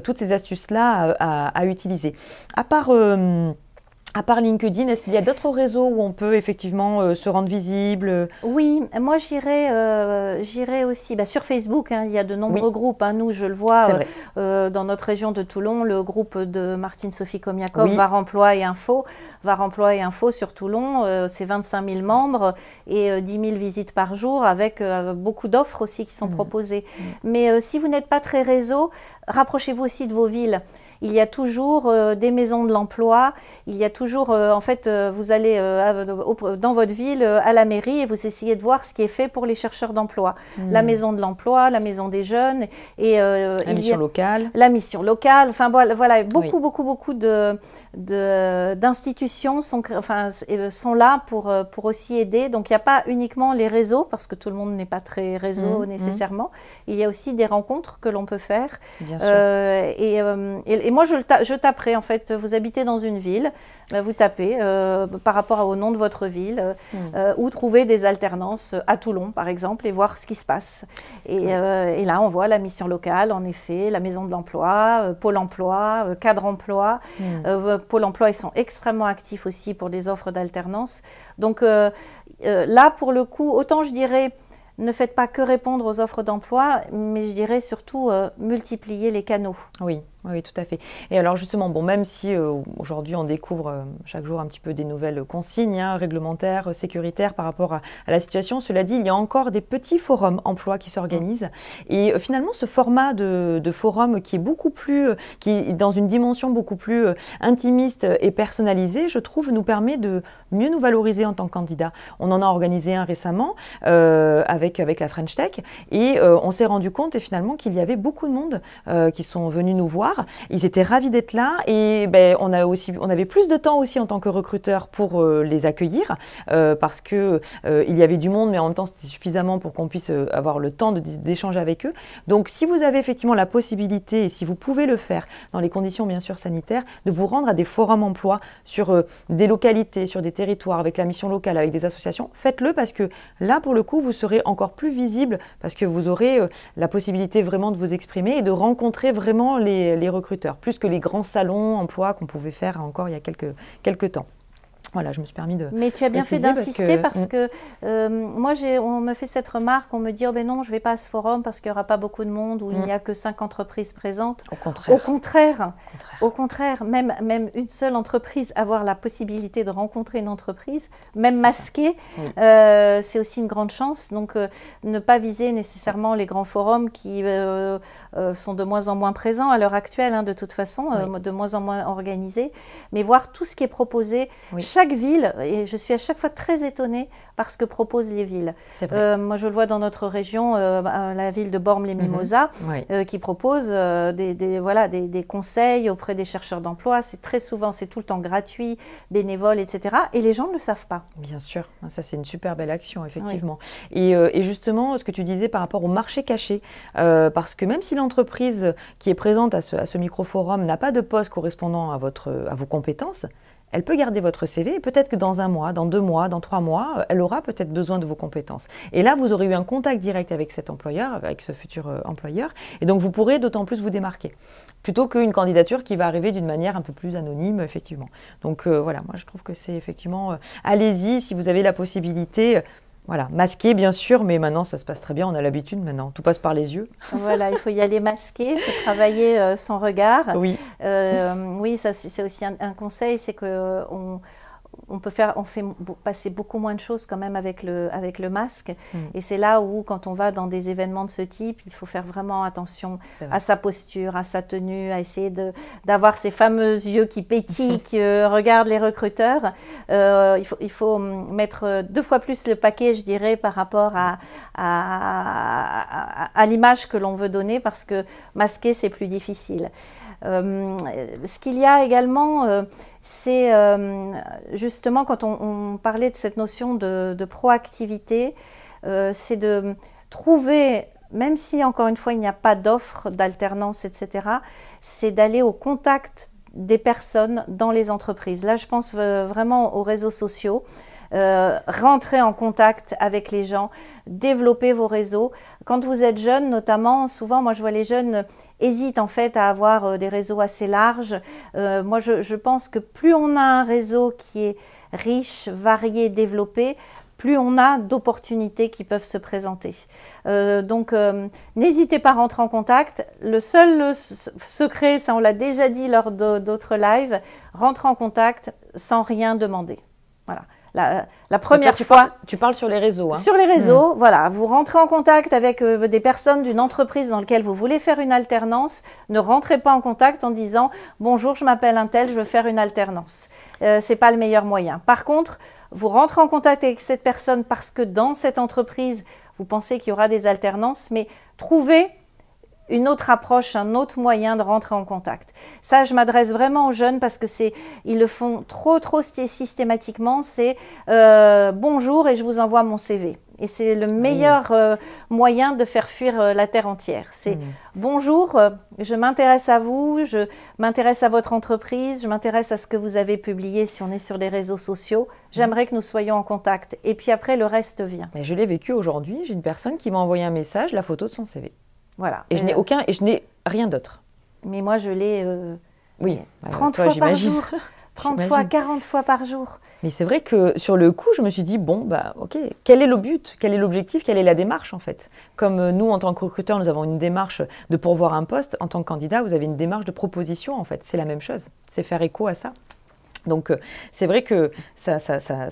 Speaker 2: toutes ces astuces-là à utiliser. À part LinkedIn, est-ce qu'il y a d'autres réseaux où on peut effectivement se rendre visible?
Speaker 3: Oui, moi j'irai aussi sur Facebook. Hein, il y a de nombreux groupes. Hein, nous, je le vois dans notre région de Toulon, le groupe de Martine-Sophie Komiakov, VAR Emploi et Info. VAR Emploi et Info sur Toulon, c'est 25 000 membres et 10 000 visites par jour, avec beaucoup d'offres aussi qui sont proposées. Mais si vous n'êtes pas très réseau, rapprochez-vous aussi de vos villes. Il y a toujours des maisons de l'emploi, il y a toujours, vous allez dans votre ville, à la mairie, et vous essayez de voir ce qui est fait pour les chercheurs d'emploi. La maison de l'emploi, la maison des jeunes, et
Speaker 2: la mission locale.
Speaker 3: La mission locale, enfin voilà, beaucoup d'institutions sont là pour aussi aider. Donc il n'y a pas uniquement les réseaux, parce que tout le monde n'est pas très réseau nécessairement. Il y a aussi des rencontres que l'on peut faire.
Speaker 2: Bien sûr.
Speaker 3: Et moi, je taperai, en fait, vous habitez dans une ville, vous tapez par rapport au nom de votre ville, ou trouver des alternances à Toulon, par exemple, et voir ce qui se passe. Et là, on voit la mission locale, en effet, la maison de l'emploi, Pôle emploi, cadre emploi. Pôle emploi, ils sont extrêmement actifs aussi pour des offres d'alternance. Donc là, pour le coup, autant je dirais, ne faites pas que répondre aux offres d'emploi, mais je dirais surtout multiplier les canaux.
Speaker 2: Oui, tout à fait. Et alors justement, même si aujourd'hui on découvre chaque jour un petit peu des nouvelles consignes réglementaires, sécuritaires par rapport à la situation, cela dit, il y a encore des petits forums emploi qui s'organisent. Et finalement, ce format de forum qui est qui est dans une dimension beaucoup plus intimiste et personnalisée, je trouve, nous permet de mieux nous valoriser en tant que candidat. On en a organisé un récemment avec la French Tech, et on s'est rendu compte finalement qu'il y avait beaucoup de monde qui sont venus nous voir. Ils étaient ravis d'être là, et on avait plus de temps aussi en tant que recruteur pour les accueillir, parce que il y avait du monde, mais en même temps c'était suffisamment pour qu'on puisse avoir le temps d'échanger avec eux. Donc si vous avez effectivement la possibilité, et si vous pouvez le faire dans les conditions bien sûr sanitaires, de vous rendre à des forums emploi sur des localités, sur des territoires, avec la mission locale, avec des associations, faites-le, parce que là pour le coup vous serez encore plus visible, parce que vous aurez la possibilité vraiment de vous exprimer et de rencontrer vraiment les recruteurs, plus que les grands salons emploi qu'on pouvait faire encore il y a quelques temps. Voilà, je me suis permis de...
Speaker 3: Mais tu as bien fait d'insister, parce que moi, on me fait cette remarque, on me dit « Oh ben non, je ne vais pas à ce forum parce qu'il n'y aura pas beaucoup de monde, où il n'y a que 5 entreprises présentes. » Au contraire, même une seule entreprise, avoir la possibilité de rencontrer une entreprise, même masquée, c'est aussi une grande chance. Donc, ne pas viser nécessairement les grands forums qui sont de moins en moins présents à l'heure actuelle, de toute façon, de moins en moins organisés, mais voir tout ce qui est proposé. Chaque ville, et je suis à chaque fois très étonnée par ce que proposent les villes. Moi, je le vois dans notre région, la ville de Bormes-les-Mimosas, qui propose des conseils auprès des chercheurs d'emploi. C'est très souvent, c'est tout le temps gratuit, bénévole, etc. Et les gens ne le savent pas.
Speaker 2: Bien sûr, ça c'est une super belle action, effectivement. Et justement, ce que tu disais par rapport au marché caché, parce que même si l'entreprise qui est présente à ce micro-forum n'a pas de poste correspondant à vos compétences, elle peut garder votre CV CV, et peut-être que dans 1 mois, dans 2 mois, dans 3 mois, elle aura peut-être besoin de vos compétences. Et là, vous aurez eu un contact direct avec cet employeur, avec ce futur employeur, et donc vous pourrez d'autant plus vous démarquer, plutôt qu'une candidature qui va arriver d'une manière un peu plus anonyme, effectivement. Donc voilà, moi je trouve que c'est effectivement, allez-y si vous avez la possibilité. Voilà, masqué bien sûr, mais maintenant ça se passe très bien, on a l'habitude maintenant, tout passe par les yeux.
Speaker 3: Voilà, il faut y aller masqué, il faut travailler son regard.
Speaker 2: Oui,
Speaker 3: Oui, ça c'est aussi un conseil, c'est que on fait passer beaucoup moins de choses quand même avec le masque. Et c'est là où, quand on va dans des événements de ce type, il faut faire vraiment attention à sa posture, à sa tenue, à essayer d'avoir ces fameux yeux qui pétillent, qui regardent les recruteurs. Il faut mettre 2 fois plus le paquet, je dirais, par rapport à l'image que l'on veut donner, parce que masquer, c'est plus difficile. Ce qu'il y a également, c'est justement quand on parlait de cette notion de proactivité, c'est de trouver, même si encore une fois il n'y a pas d'offre d'alternance, etc., c'est d'aller au contact des personnes dans les entreprises. Là, je pense vraiment aux réseaux sociaux. Rentrer en contact avec les gens, développer vos réseaux. Quand vous êtes jeune, notamment, souvent, moi je vois les jeunes hésitent en fait à avoir des réseaux assez larges. Moi je pense que plus on a un réseau qui est riche, varié, développé, plus on a d'opportunités qui peuvent se présenter. Donc n'hésitez pas à rentrer en contact. Le seul secret, ça on l'a déjà dit lors d'autres lives, rentrer en contact sans rien demander. Voilà. La première fois…
Speaker 2: Tu parles sur les réseaux. Hein.
Speaker 3: Sur les réseaux, voilà. Vous rentrez en contact avec des personnes d'une entreprise dans laquelle vous voulez faire une alternance. Ne rentrez pas en contact en disant « Bonjour, je m'appelle un tel, je veux faire une alternance ». Ce n'est pas le meilleur moyen. Par contre, vous rentrez en contact avec cette personne parce que dans cette entreprise, vous pensez qu'il y aura des alternances, mais trouvez une autre approche, un autre moyen de rentrer en contact. Ça, je m'adresse vraiment aux jeunes parce que ils le font trop systématiquement. C'est bonjour et je vous envoie mon CV. Et c'est le meilleur moyen de faire fuir la terre entière. C'est bonjour, je m'intéresse à vous, je m'intéresse à votre entreprise, je m'intéresse à ce que vous avez publié si on est sur les réseaux sociaux. J'aimerais que nous soyons en contact. Et puis après, le reste vient.
Speaker 2: Mais je l'ai vécu aujourd'hui. J'ai une personne qui m'a envoyé un message, la photo de son CV.
Speaker 3: Voilà.
Speaker 2: Et je n'ai rien d'autre.
Speaker 3: Mais moi, je l'ai 30
Speaker 2: toi,
Speaker 3: fois par
Speaker 2: j'imagine.
Speaker 3: jour, 30 fois, 40 fois par jour.
Speaker 2: Mais c'est vrai que sur le coup, je me suis dit, bon, bah, ok, quel est le but? Quel est l'objectif? Quelle est la démarche, en fait? Comme nous, en tant que recruteurs, nous avons une démarche de pourvoir un poste, en tant que candidat, vous avez une démarche de proposition, en fait. C'est la même chose. C'est faire écho à ça. Donc, c'est vrai que ça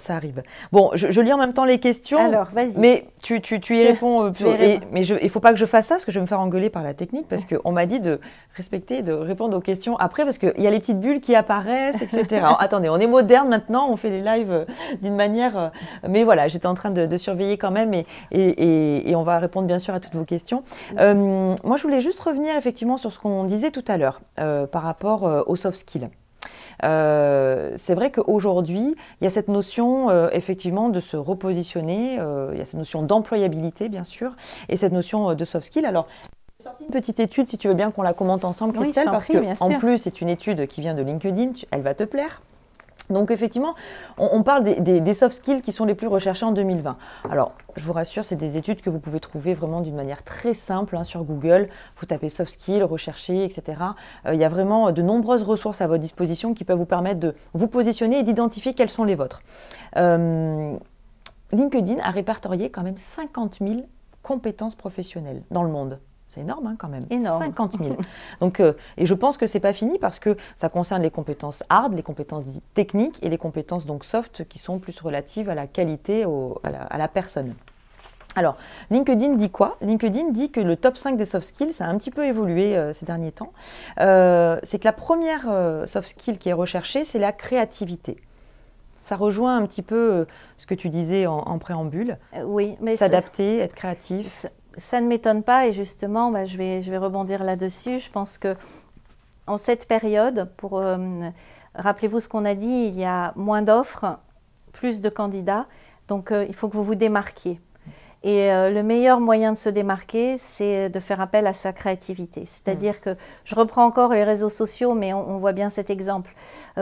Speaker 2: arrive. Bon, je lis en même temps les questions.
Speaker 3: Alors, vas-y.
Speaker 2: Mais tu y réponds. Mais il ne faut pas que je fasse ça, parce que je vais me faire engueuler par la technique, parce qu'on m'a dit de respecter, de répondre aux questions après, parce qu'il y a les petites bulles qui apparaissent, etc. Alors, attendez, on est moderne maintenant, on fait les lives d'une manière… mais voilà, j'étais en train de surveiller quand même, et on va répondre bien sûr à toutes vos questions. Moi, je voulais juste revenir effectivement sur ce qu'on disait tout à l'heure, par rapport aux soft skills. C'est vrai qu'aujourd'hui, il y a cette notion effectivement de se repositionner, il y a cette notion d'employabilité bien sûr, et cette notion de soft skill. Alors, j'ai sorti une petite étude, si tu veux bien qu'on la commente ensemble, Christelle,
Speaker 3: oui,
Speaker 2: parce qu'en plus, c'est une étude qui vient de LinkedIn, elle va te plaire. Donc effectivement, on parle des soft skills qui sont les plus recherchés en 2020. Alors, je vous rassure, c'est des études que vous pouvez trouver vraiment d'une manière très simple sur Google. Vous tapez soft skills, rechercher, etc. Il y a vraiment de nombreuses ressources à votre disposition qui peuvent vous permettre de vous positionner et d'identifier quelles sont les vôtres. LinkedIn a répertorié quand même 50 000 compétences professionnelles dans le monde. C'est énorme quand même,
Speaker 3: énorme.
Speaker 2: 50 000. Donc, et je pense que ce n'est pas fini parce que ça concerne les compétences hard, les compétences techniques et les compétences donc soft qui sont plus relatives à la qualité, à la personne. Alors, LinkedIn dit quoi? LinkedIn dit que le top 5 des soft skills, ça a un petit peu évolué ces derniers temps. C'est que la première soft skill qui est recherchée, c'est la créativité. Ça rejoint un petit peu ce que tu disais en préambule.
Speaker 3: Oui, mais
Speaker 2: s'adapter, être créatif.
Speaker 3: Ça ne m'étonne pas et justement, je vais rebondir là-dessus. Je pense que en cette période, rappelez-vous ce qu'on a dit, il y a moins d'offres, plus de candidats, donc il faut que vous vous démarquiez. Et le meilleur moyen de se démarquer, c'est de faire appel à sa créativité. C'est-à-dire que, je reprends encore les réseaux sociaux, mais on voit bien cet exemple.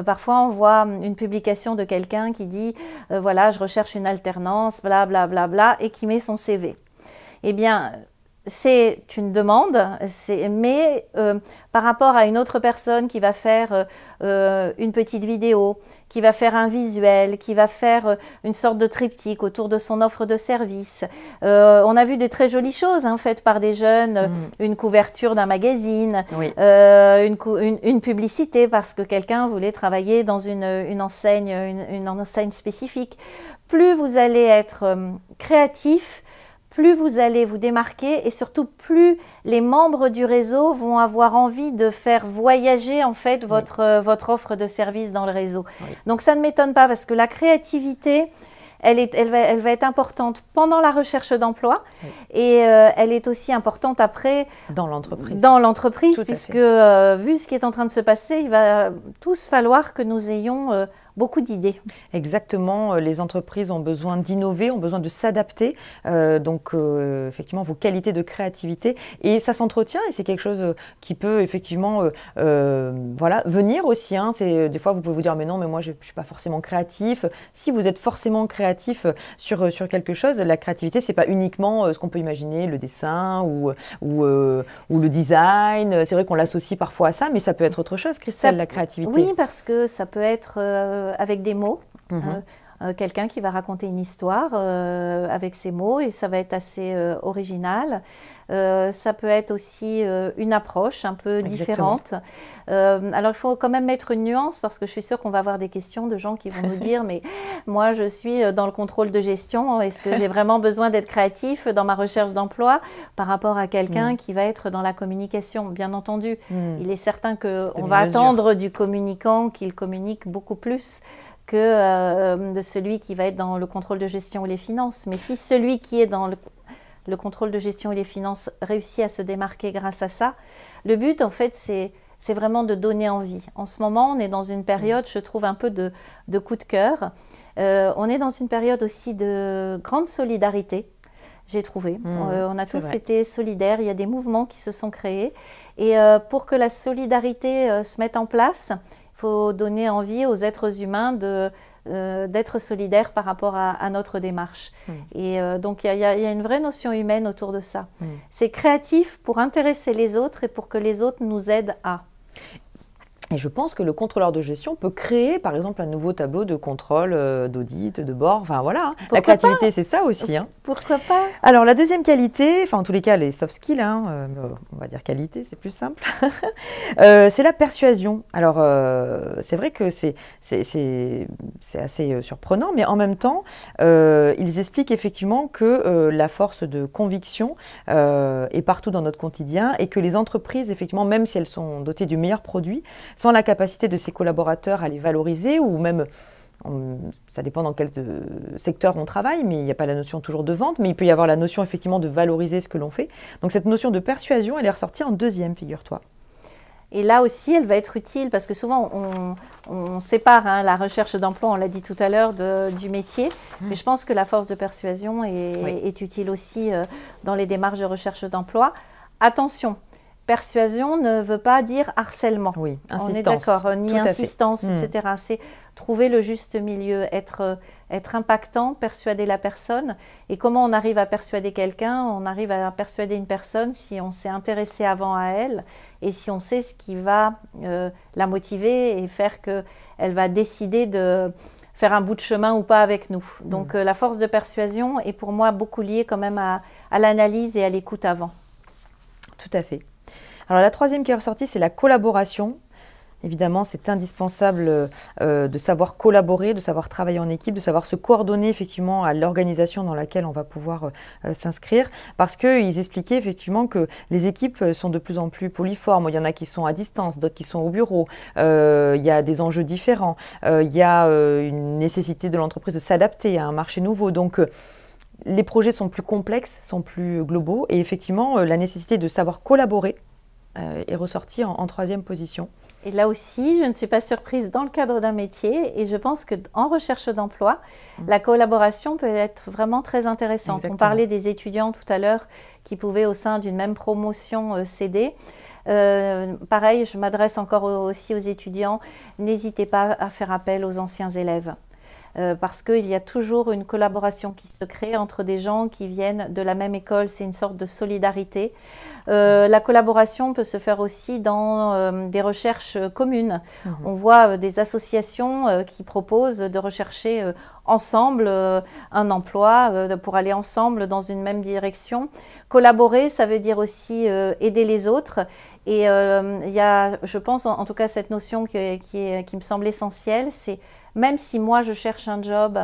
Speaker 3: Parfois, on voit une publication de quelqu'un qui dit « Voilà, je recherche une alternance, blablabla, bla, bla, bla, et qui met son CV. » Eh bien, c'est une demande, mais par rapport à une autre personne qui va faire une petite vidéo, qui va faire un visuel, qui va faire une sorte de triptyque autour de son offre de service. On a vu de très jolies choses faites par des jeunes, une couverture d'un magazine, oui. Une publicité parce que quelqu'un voulait travailler dans une enseigne spécifique. Plus vous allez être créatif, plus vous allez vous démarquer et surtout plus les membres du réseau vont avoir envie de faire voyager en fait votre offre de service dans le réseau. Oui. Donc ça ne m'étonne pas parce que la créativité, elle va être importante pendant la recherche d'emploi et elle est aussi importante après
Speaker 2: dans l'entreprise.
Speaker 3: Dans l'entreprise puisque vu ce qui est en train de se passer, il va tous falloir que nous ayons beaucoup d'idées.
Speaker 2: Exactement, les entreprises ont besoin d'innover, ont besoin de s'adapter, donc effectivement vos qualités de créativité et ça s'entretient et c'est quelque chose qui peut effectivement voilà, venir aussi. Des fois vous pouvez vous dire mais non mais moi je ne suis pas forcément créatif. Si vous êtes forcément créatif sur quelque chose, la créativité c'est pas uniquement ce qu'on peut imaginer, le dessin ou le design. C'est vrai qu'on l'associe parfois à ça, mais ça peut être autre chose, Christelle, la créativité.
Speaker 3: Oui, parce que ça peut être avec des mots. Quelqu'un qui va raconter une histoire avec ses mots et ça va être assez original. Ça peut être aussi une approche un peu différente. Alors, il faut quand même mettre une nuance parce que je suis sûre qu'on va avoir des questions de gens qui vont nous dire « mais moi, je suis dans le contrôle de gestion. Est-ce que j'ai vraiment besoin d'être créatif dans ma recherche d'emploi par rapport à quelqu'un qui va être dans la communication ?» Bien entendu, il est certain qu'on va attendre du communicant qu'il communique beaucoup plus que de celui qui va être dans le contrôle de gestion ou les finances. Mais si celui qui est dans le contrôle de gestion et les finances réussit à se démarquer grâce à ça, le but, en fait, c'est vraiment de donner envie. En ce moment, on est dans une période, je trouve, un peu de coup de cœur. On est dans une période aussi de grande solidarité, j'ai trouvé. On a tous été solidaires, il y a des mouvements qui se sont créés. Et pour que la solidarité se mette en place, il faut donner envie aux êtres humains d'être solidaires par rapport à notre démarche. Et donc, il y a une vraie notion humaine autour de ça. C'est créatif pour intéresser les autres et pour que les autres nous aident à.
Speaker 2: Et je pense que le contrôleur de gestion peut créer, par exemple, un nouveau tableau de contrôle, d'audit, de bord. Enfin, voilà. La créativité, c'est ça aussi.
Speaker 3: Pourquoi pas?
Speaker 2: Alors, la deuxième qualité, enfin, en tous les cas, les soft skills, on va dire qualité, c'est plus simple, c'est la persuasion. Alors, c'est vrai que c'est assez surprenant, mais en même temps, ils expliquent effectivement que la force de conviction est partout dans notre quotidien et que les entreprises, effectivement, même si elles sont dotées du meilleur produit, sans la capacité de ses collaborateurs à les valoriser ou même, ça dépend dans quel secteur on travaille, mais il n'y a pas la notion toujours de vente, mais il peut y avoir la notion effectivement de valoriser ce que l'on fait. Donc cette notion de persuasion, elle est ressortie en deuxième, figure-toi.
Speaker 3: Et là aussi, elle va être utile parce que souvent, on sépare la recherche d'emploi, on l'a dit tout à l'heure, du métier. Mais je pense que la force de persuasion est utile aussi dans les démarches de recherche d'emploi. Attention, persuasion ne veut pas dire harcèlement.
Speaker 2: Oui, insistance.
Speaker 3: On est d'accord, ni insistance, etc. C'est trouver le juste milieu, être impactant, persuader la personne. Et comment on arrive à persuader quelqu'un? On arrive à persuader une personne si on s'est intéressé avant à elle et si on sait ce qui va la motiver et faire qu'elle va décider de faire un bout de chemin ou pas avec nous. Donc la force de persuasion est pour moi beaucoup liée quand même à l'analyse et à l'écoute avant.
Speaker 2: Tout à fait. Alors la troisième qui est ressortie, c'est la collaboration. Évidemment, c'est indispensable de savoir collaborer, de savoir travailler en équipe, de savoir se coordonner effectivement à l'organisation dans laquelle on va pouvoir s'inscrire. Parce qu'ils expliquaient effectivement que les équipes sont de plus en plus polyformes. Il y en a qui sont à distance, d'autres qui sont au bureau. Il y a des enjeux différents. Il y a une nécessité de l'entreprise de s'adapter à un marché nouveau. Donc, les projets sont plus complexes, sont plus globaux. Et effectivement, la nécessité de savoir collaborer est ressortie en troisième position.
Speaker 3: Et là aussi, je ne suis pas surprise dans le cadre d'un métier et je pense qu'en recherche d'emploi, la collaboration peut être vraiment très intéressante.
Speaker 2: Exactement.
Speaker 3: On parlait des étudiants tout à l'heure qui pouvaient au sein d'une même promotion s'aider. Pareil, je m'adresse encore aussi aux étudiants, n'hésitez pas à faire appel aux anciens élèves. Parce qu'il y a toujours une collaboration qui se crée entre des gens qui viennent de la même école, c'est une sorte de solidarité. La collaboration peut se faire aussi dans des recherches communes. On voit des associations qui proposent de rechercher ensemble un emploi, pour aller ensemble dans une même direction. Collaborer, ça veut dire aussi aider les autres. Et il y a, je pense, en tout cas, cette notion qui me semble essentielle, c'est même si moi je cherche un job,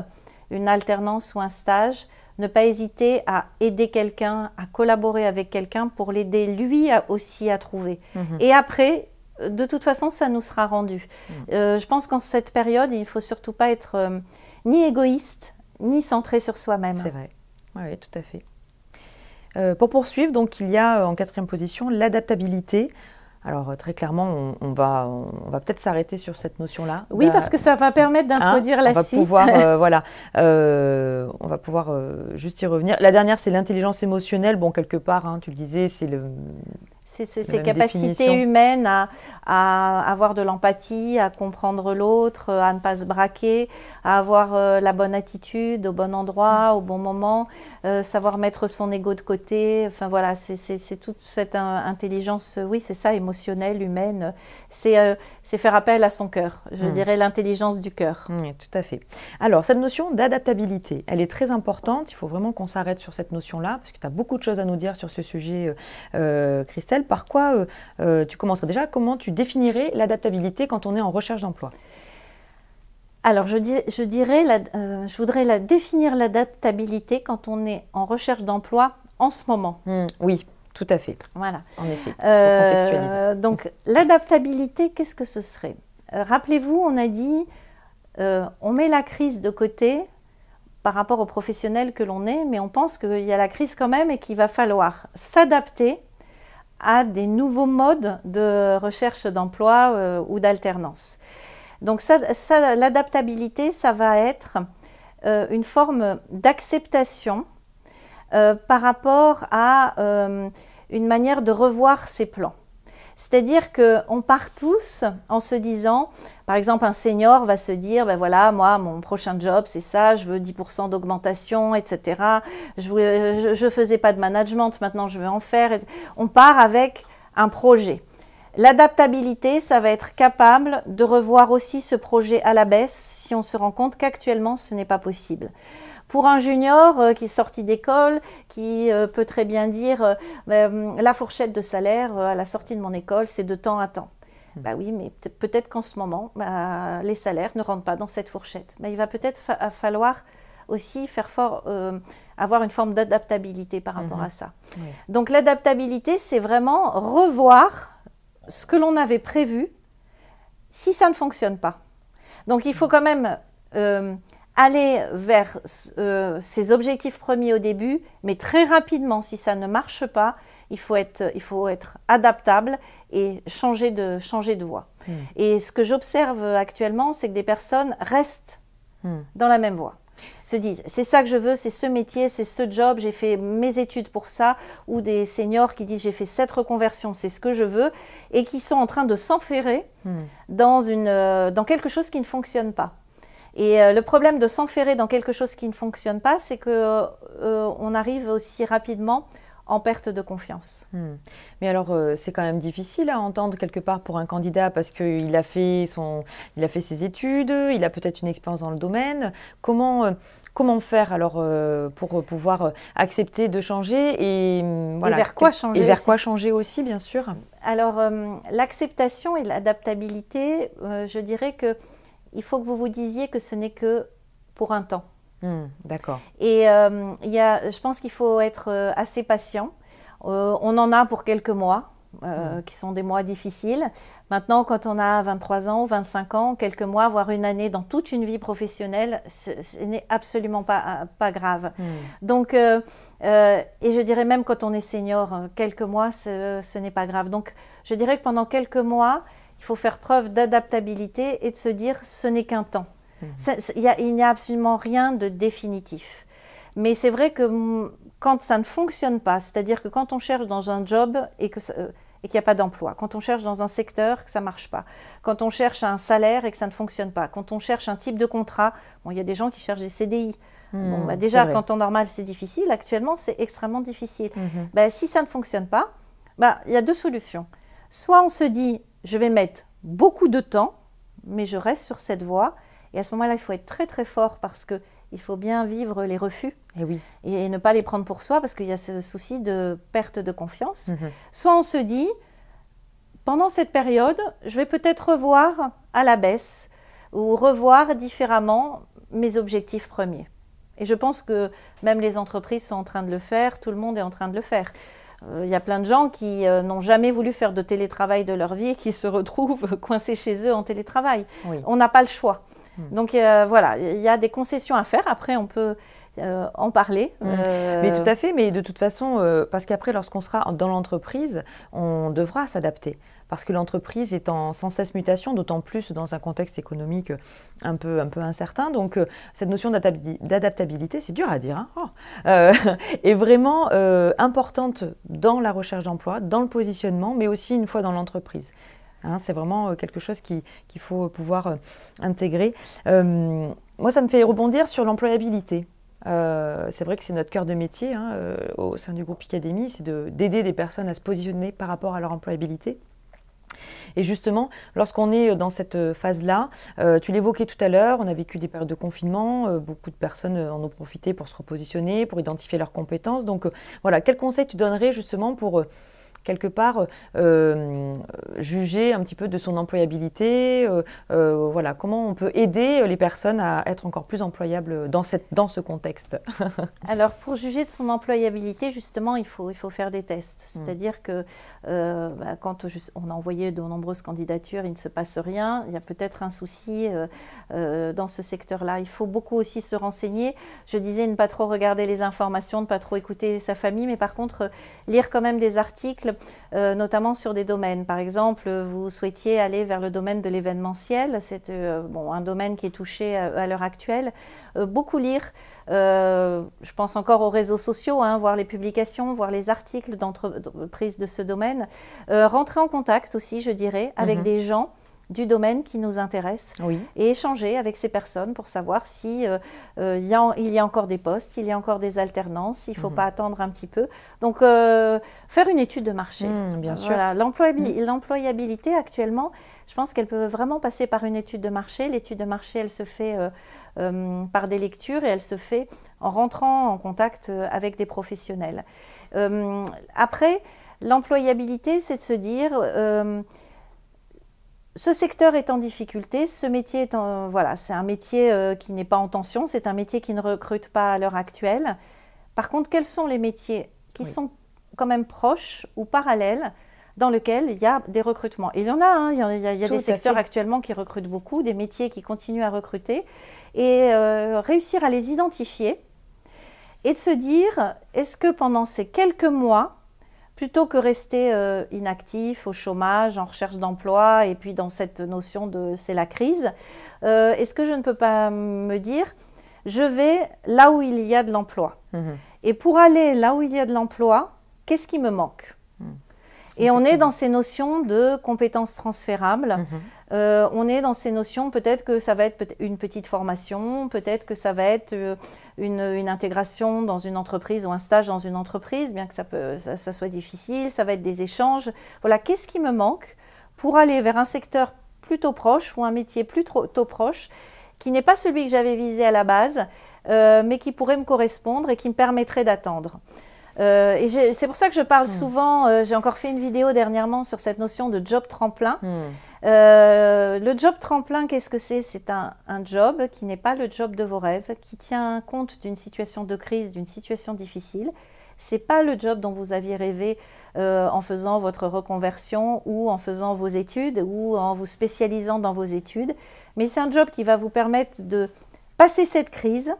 Speaker 3: une alternance ou un stage, ne pas hésiter à aider quelqu'un, à collaborer avec quelqu'un pour l'aider lui aussi à trouver. Et après, de toute façon, ça nous sera rendu. Je pense qu'en cette période, il ne faut surtout pas être ni égoïste, ni centré sur soi-même.
Speaker 2: C'est vrai, oui, tout à fait. Pour poursuivre, donc, il y a en 4e position l'adaptabilité. Alors très clairement, on va peut-être s'arrêter sur cette notion-là.
Speaker 3: Oui, parce que ça va permettre d'introduire la suite.
Speaker 2: On va pouvoir juste y revenir. La dernière, c'est l'intelligence émotionnelle. Bon, quelque part, tu le disais, c'est le...
Speaker 3: Ces capacités humaines à avoir de l'empathie, à comprendre l'autre, à ne pas se braquer, à avoir la bonne attitude au bon endroit, au bon moment, savoir mettre son ego de côté. Enfin voilà, c'est toute cette intelligence, oui, c'est ça, émotionnelle, humaine. C'est faire appel à son cœur, je dirais l'intelligence du cœur.
Speaker 2: Oui, tout à fait. Alors, cette notion d'adaptabilité, elle est très importante. Il faut vraiment qu'on s'arrête sur cette notion-là, parce que tu as beaucoup de choses à nous dire sur ce sujet, Christelle. Par quoi tu commencerais déjà? Comment tu définirais l'adaptabilité quand on est en recherche d'emploi?
Speaker 3: Alors, je voudrais définir l'adaptabilité quand on est en recherche d'emploi en ce moment.
Speaker 2: Oui, tout à fait.
Speaker 3: Voilà.
Speaker 2: En effet, contextualiser.
Speaker 3: Donc, l'adaptabilité, qu'est-ce que ce serait? Rappelez-vous, on a dit, on met la crise de côté par rapport aux professionnels que l'on est, mais on pense qu'il y a la crise quand même et qu'il va falloir s'adapter à des nouveaux modes de recherche d'emploi ou d'alternance. Donc l'adaptabilité, ça va être une forme d'acceptation par rapport à une manière de revoir ses plans. C'est-à-dire qu'on part tous en se disant, par exemple un senior va se dire, ben voilà, moi mon prochain job c'est ça, je veux 10% d'augmentation, etc. Je faisais pas de management, maintenant je veux en faire. On part avec un projet. L'adaptabilité, ça va être capable de revoir aussi ce projet à la baisse si on se rend compte qu'actuellement ce n'est pas possible. Pour un junior qui est sorti d'école, qui peut très bien dire la fourchette de salaire à la sortie de mon école, c'est de temps à temps. Bah oui, mais peut-être qu'en ce moment, les salaires ne rentrent pas dans cette fourchette. Il va peut-être falloir aussi avoir une forme d'adaptabilité par rapport à ça. Oui. Donc l'adaptabilité, c'est vraiment revoir ce que l'on avait prévu si ça ne fonctionne pas. Donc il faut quand même aller vers ses objectifs premiers au début, mais très rapidement, si ça ne marche pas, il faut être adaptable et changer de voie. Et ce que j'observe actuellement, c'est que des personnes restent dans la même voie. Se disent, c'est ça que je veux, c'est ce métier, c'est ce job, j'ai fait mes études pour ça, ou des seniors qui disent, j'ai fait cette reconversion, c'est ce que je veux, et qui sont en train de s'enferrer dans quelque chose qui ne fonctionne pas. Et le problème de s'enferrer dans quelque chose qui ne fonctionne pas, c'est qu'on arrive aussi rapidement en perte de confiance.
Speaker 2: Mais alors, c'est quand même difficile à entendre quelque part pour un candidat parce qu'il a fait ses études, il a peut-être une expérience dans le domaine. Comment faire alors pour pouvoir accepter de changer et
Speaker 3: vers quoi changer
Speaker 2: et vers quoi changer aussi, bien sûr.
Speaker 3: Alors, l'acceptation et l'adaptabilité, je dirais que il faut que vous vous disiez que ce n'est que pour un temps.
Speaker 2: D'accord.
Speaker 3: Et je pense qu'il faut être assez patient. On en a pour quelques mois, qui sont des mois difficiles. Maintenant, quand on a 23 ans ou 25 ans, quelques mois, voire une année dans toute une vie professionnelle, ce n'est absolument pas grave. Donc, et je dirais même quand on est senior, quelques mois, ce n'est pas grave. Donc, je dirais que pendant quelques mois, il il faut faire preuve d'adaptabilité et de se dire ce n'est qu'un temps. Il n'y a absolument rien de définitif. Mais c'est vrai que quand ça ne fonctionne pas, c'est-à-dire que quand on cherche dans un job et qu'il n'y a pas d'emploi, quand on cherche dans un secteur que ça ne marche pas, quand on cherche un salaire et que ça ne fonctionne pas, quand on cherche un type de contrat, bon, il y a des gens qui cherchent des CDI. Déjà, quand on normal, c'est difficile. Actuellement, c'est extrêmement difficile. Si ça ne fonctionne pas, il y a deux solutions. Soit on se dit, je vais mettre beaucoup de temps, mais je reste sur cette voie. Et à ce moment-là, il faut être très très fort parce qu'il faut bien vivre les refus et ne pas les prendre pour soi parce qu'il y a ce souci de perte de confiance. Soit on se dit, pendant cette période, je vais peut-être revoir à la baisse ou revoir différemment mes objectifs premiers. Et je pense que même les entreprises sont en train de le faire, tout le monde est en train de le faire. Il y a plein de gens qui n'ont jamais voulu faire de télétravail de leur vie et qui se retrouvent coincés chez eux en télétravail. On n'a pas le choix. Donc voilà, il y a des concessions à faire. Après, on peut en parler.
Speaker 2: Mais tout à fait, mais de toute façon, parce qu'après, lorsqu'on sera dans l'entreprise, on devra s'adapter. Parce que l'entreprise est en sans cesse mutation, d'autant plus dans un contexte économique un peu incertain. Donc, cette notion d'adaptabilité, c'est dur à dire, est vraiment importante dans la recherche d'emploi, dans le positionnement, mais aussi une fois dans l'entreprise. C'est vraiment quelque chose qu'il faut pouvoir intégrer. Moi, ça me fait rebondir sur l'employabilité. C'est vrai que c'est notre cœur de métier au sein du groupe Picademy, c'est d'aider des personnes à se positionner par rapport à leur employabilité. Et justement, lorsqu'on est dans cette phase-là, tu l'évoquais tout à l'heure, on a vécu des périodes de confinement, beaucoup de personnes en ont profité pour se repositionner, pour identifier leurs compétences. Donc voilà, quel conseil tu donnerais justement pour quelque part juger un petit peu de son employabilité, voilà, comment on peut aider les personnes à être encore plus employables dans ce contexte?
Speaker 3: Alors pour juger de son employabilité, justement, il faut faire des tests. C'est-à-dire que quand on a envoyé de nombreuses candidatures, il ne se passe rien, il y a peut-être un souci dans ce secteur-là. Il faut beaucoup aussi se renseigner. Je disais ne pas trop regarder les informations, ne pas trop écouter sa famille, mais par contre lire quand même des articles notamment sur des domaines. Par exemple, vous souhaitiez aller vers le domaine de l'événementiel, c'est un domaine qui est touché à l'heure actuelle. Beaucoup lire, je pense encore aux réseaux sociaux, voir les publications, voir les articles d'entreprises de ce domaine. Rentrer en contact aussi, je dirais, avec des gens du domaine qui nous intéresse et échanger avec ces personnes pour savoir si il y a encore des postes, il y a encore des alternances, il ne faut pas attendre un petit peu. Donc, faire une étude de marché.
Speaker 2: Bien sûr.
Speaker 3: Voilà. L'employabilité actuellement, je pense qu'elle peut vraiment passer par une étude de marché. L'étude de marché, elle se fait par des lectures et elle se fait en rentrant en contact avec des professionnels. Après, l'employabilité, c'est de se dire... ce secteur est en difficulté, ce métier est c'est un métier qui n'est pas en tension, c'est un métier qui ne recrute pas à l'heure actuelle. Par contre, quels sont les métiers qui sont quand même proches ou parallèles dans lesquels il y a des recrutements? Et il y en a, il y a des secteurs actuellement qui recrutent beaucoup, des métiers qui continuent à recruter, et réussir à les identifier et de se dire, est-ce que pendant ces quelques mois, plutôt que rester inactif, au chômage, en recherche d'emploi, et puis dans cette notion de c'est la crise, est-ce que je ne peux pas me dire, je vais là où il y a de l'emploi. Et pour aller là où il y a de l'emploi, qu'est-ce qui me manque? Et on est dans ces notions de compétences transférables. On est dans ces notions, peut-être que ça va être une petite formation, peut-être que ça va être une intégration dans une entreprise ou un stage dans une entreprise, bien que ça soit difficile, ça va être des échanges. Voilà, qu'est-ce qui me manque pour aller vers un secteur plutôt proche ou un métier plutôt proche, qui n'est pas celui que j'avais visé à la base, mais qui pourrait me correspondre et qui me permettrait d'attendre. Et c'est pour ça que je parle souvent, j'ai encore fait une vidéo dernièrement sur cette notion de job tremplin. Le job tremplin, qu'est-ce que c'est? C'est un job qui n'est pas le job de vos rêves, qui tient compte d'une situation de crise, d'une situation difficile. Ce n'est pas le job dont vous aviez rêvé en faisant votre reconversion ou en faisant vos études ou en vous spécialisant dans vos études, mais c'est un job qui va vous permettre de passer cette crise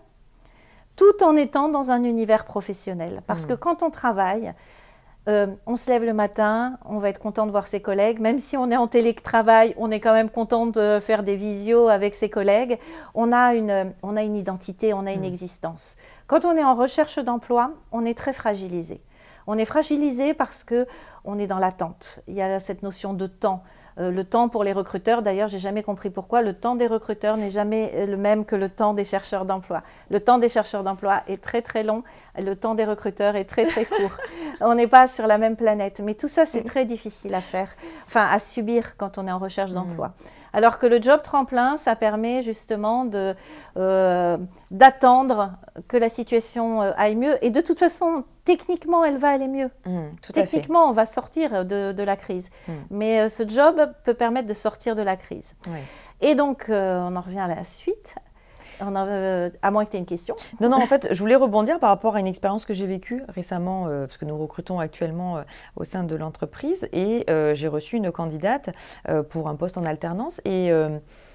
Speaker 3: tout en étant dans un univers professionnel. Parce que quand on travaille, on se lève le matin, on va être content de voir ses collègues. Même si on est en télétravail, on est quand même content de faire des visios avec ses collègues. On a une identité, on a une existence. Quand on est en recherche d'emploi, on est très fragilisé. On est fragilisé parce qu'on est dans l'attente. Il y a cette notion de temps. Le temps pour les recruteurs, d'ailleurs, j'ai jamais compris pourquoi, le temps des recruteurs n'est jamais le même que le temps des chercheurs d'emploi. Le temps des chercheurs d'emploi est très très long, le temps des recruteurs est très très court. On n'est pas sur la même planète, mais tout ça c'est très difficile à faire, enfin à subir quand on est en recherche d'emploi. Alors que le job tremplin, ça permet justement d'attendre que la situation aille mieux. Et de toute façon, techniquement, elle va aller mieux. Techniquement, on va sortir de la crise. Mais ce job peut permettre de sortir de la crise. Oui. Et donc, on en revient à la suite. À moins que tu aies une question.
Speaker 2: Non, en fait, je voulais rebondir par rapport à une expérience que j'ai vécue récemment, parce que nous recrutons actuellement au sein de l'entreprise, et j'ai reçu une candidate pour un poste en alternance. Et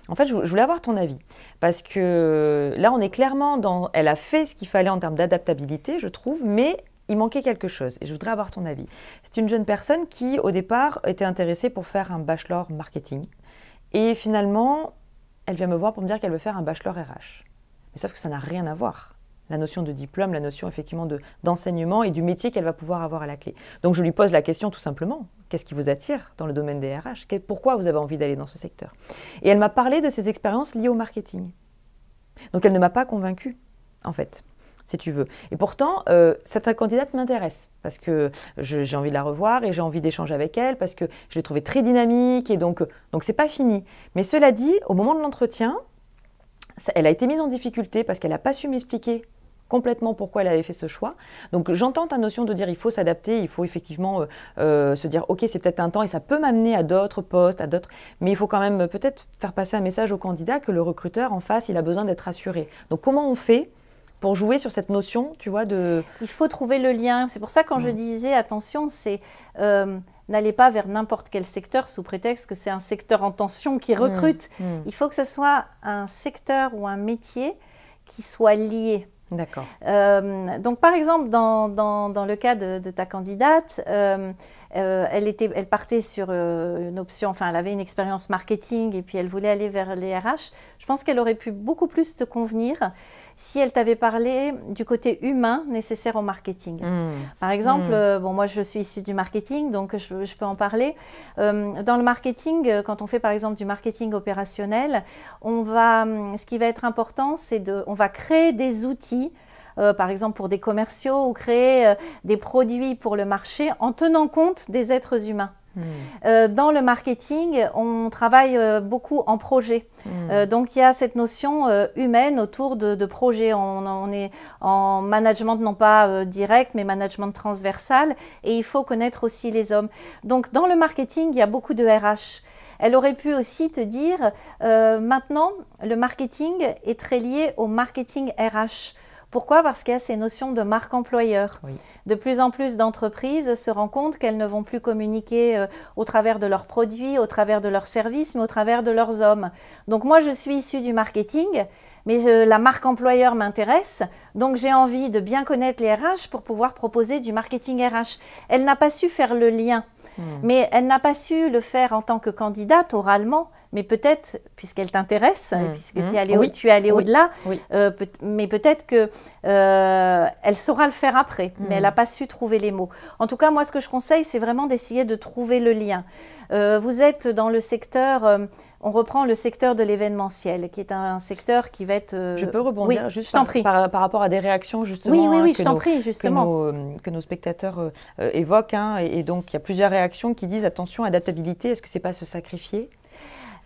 Speaker 2: en fait, je voulais avoir ton avis, parce que là, on est clairement dans... Elle a fait ce qu'il fallait en termes d'adaptabilité, je trouve, mais il manquait quelque chose, et je voudrais avoir ton avis. C'est une jeune personne qui, au départ, était intéressée pour faire un bachelor marketing, et finalement... Elle vient me voir pour me dire qu'elle veut faire un bachelor RH. Mais sauf que ça n'a rien à voir. La notion de diplôme, la notion effectivement d'enseignement et du métier qu'elle va pouvoir avoir à la clé. Donc je lui pose la question tout simplement, qu'est-ce qui vous attire dans le domaine des RH? Pourquoi vous avez envie d'aller dans ce secteur? Et elle m'a parlé de ses expériences liées au marketing. Donc elle ne m'a pas convaincue, en fait, si tu veux. Et pourtant, cette candidate m'intéresse parce que j'ai envie de la revoir et j'ai envie d'échanger avec elle parce que je l'ai trouvée très dynamique et donc c'est pas fini. Mais cela dit, au moment de l'entretien, elle a été mise en difficulté parce qu'elle n'a pas su m'expliquer complètement pourquoi elle avait fait ce choix. Donc j'entends ta notion de dire il faut s'adapter, il faut effectivement se dire ok c'est peut-être un temps et ça peut m'amener à d'autres postes, à d'autres, mais il faut quand même peut-être faire passer un message au candidat que le recruteur en face il a besoin d'être assuré. Donc comment on fait pour jouer sur cette notion, tu vois, de...
Speaker 3: Il faut trouver le lien. C'est pour ça quand je disais, attention, c'est n'allez pas vers n'importe quel secteur sous prétexte que c'est un secteur en tension qui recrute. Il faut que ce soit un secteur ou un métier qui soit lié.
Speaker 2: D'accord.
Speaker 3: Donc, par exemple, dans le cas de ta candidate, elle partait sur une option, enfin, elle avait une expérience marketing et puis elle voulait aller vers les RH. Je pense qu'elle aurait pu beaucoup plus te convenir si elle t'avait parlé du côté humain nécessaire au marketing. Par exemple, bon, moi je suis issue du marketing, donc je peux en parler. Dans le marketing, quand on fait par exemple du marketing opérationnel, ce qui va être important, c'est on va créer des outils, par exemple pour des commerciaux ou créer des produits pour le marché en tenant compte des êtres humains. Dans le marketing, on travaille beaucoup en projet. Donc, il y a cette notion humaine autour de projets. On est en management, non pas direct, mais management transversal. Et il faut connaître aussi les hommes. Donc, dans le marketing, il y a beaucoup de RH. Elle aurait pu aussi te dire, maintenant, le marketing est très lié au marketing RH. Pourquoi? Parce qu'il y a ces notions de marque employeur. Oui. De plus en plus d'entreprises se rendent compte qu'elles ne vont plus communiquer au travers de leurs produits, au travers de leurs services, mais au travers de leurs hommes. Donc moi, je suis issue du marketing, mais la marque employeur m'intéresse, donc j'ai envie de bien connaître les RH pour pouvoir proposer du marketing RH. Elle n'a pas su faire le lien, mais elle n'a pas su le faire en tant que candidate oralement, mais peut-être, puisqu'elle t'intéresse, puisque tu es allé au-delà, mais peut-être qu'elle saura le faire après, mais elle n'a pas su trouver les mots. En tout cas, moi, ce que je conseille, c'est vraiment d'essayer de trouver le lien. Vous êtes dans le secteur, on reprend le secteur de l'événementiel, qui est un secteur qui va être...
Speaker 2: Je peux rebondir juste par rapport à des réactions justement que nos spectateurs évoquent. Et donc, il y a plusieurs réactions qui disent, attention, adaptabilité, est-ce que ce n'est pas se sacrifier ?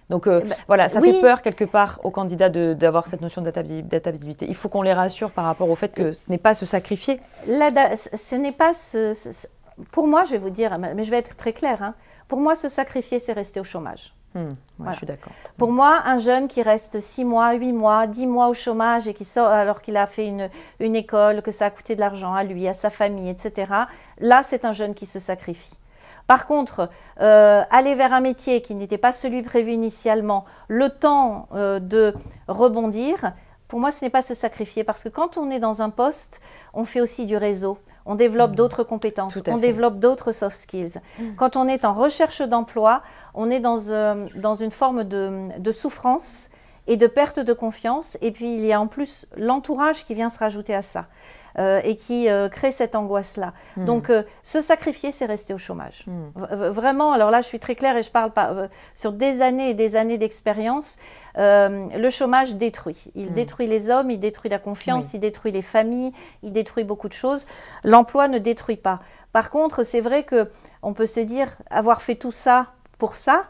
Speaker 2: Donc voilà, ça fait peur quelque part aux candidats d'avoir cette notion d'adaptabilité. Il faut qu'on les rassure par rapport au fait que ce n'est pas se sacrifier.
Speaker 3: Ce n'est pas pour moi, je vais vous dire, mais je vais être très claire, hein, pour moi, se sacrifier, c'est rester au chômage.
Speaker 2: Voilà. Je suis d'accord.
Speaker 3: Pour moi, un jeune qui reste 6 mois, 8 mois, 10 mois au chômage et qui sort alors qu'il a fait une école, que ça a coûté de l'argent à lui, à sa famille, etc., là, c'est un jeune qui se sacrifie. Par contre, aller vers un métier qui n'était pas celui prévu initialement, le temps de rebondir, pour moi, ce n'est pas se sacrifier parce que quand on est dans un poste, on fait aussi du réseau. on développe d'autres compétences, on développe d'autres soft skills. Quand on est en recherche d'emploi, on est dans une forme de souffrance et de perte de confiance. Et puis, il y a en plus l'entourage qui vient se rajouter à ça et qui crée cette angoisse-là. Donc, se sacrifier, c'est rester au chômage. Vraiment, alors là, je suis très claire et je parle sur des années et des années d'expérience. Le chômage détruit. Il détruit les hommes, il détruit la confiance, il détruit les familles, il détruit beaucoup de choses. L'emploi ne détruit pas. Par contre, c'est vrai qu'on peut se dire avoir fait tout ça pour ça,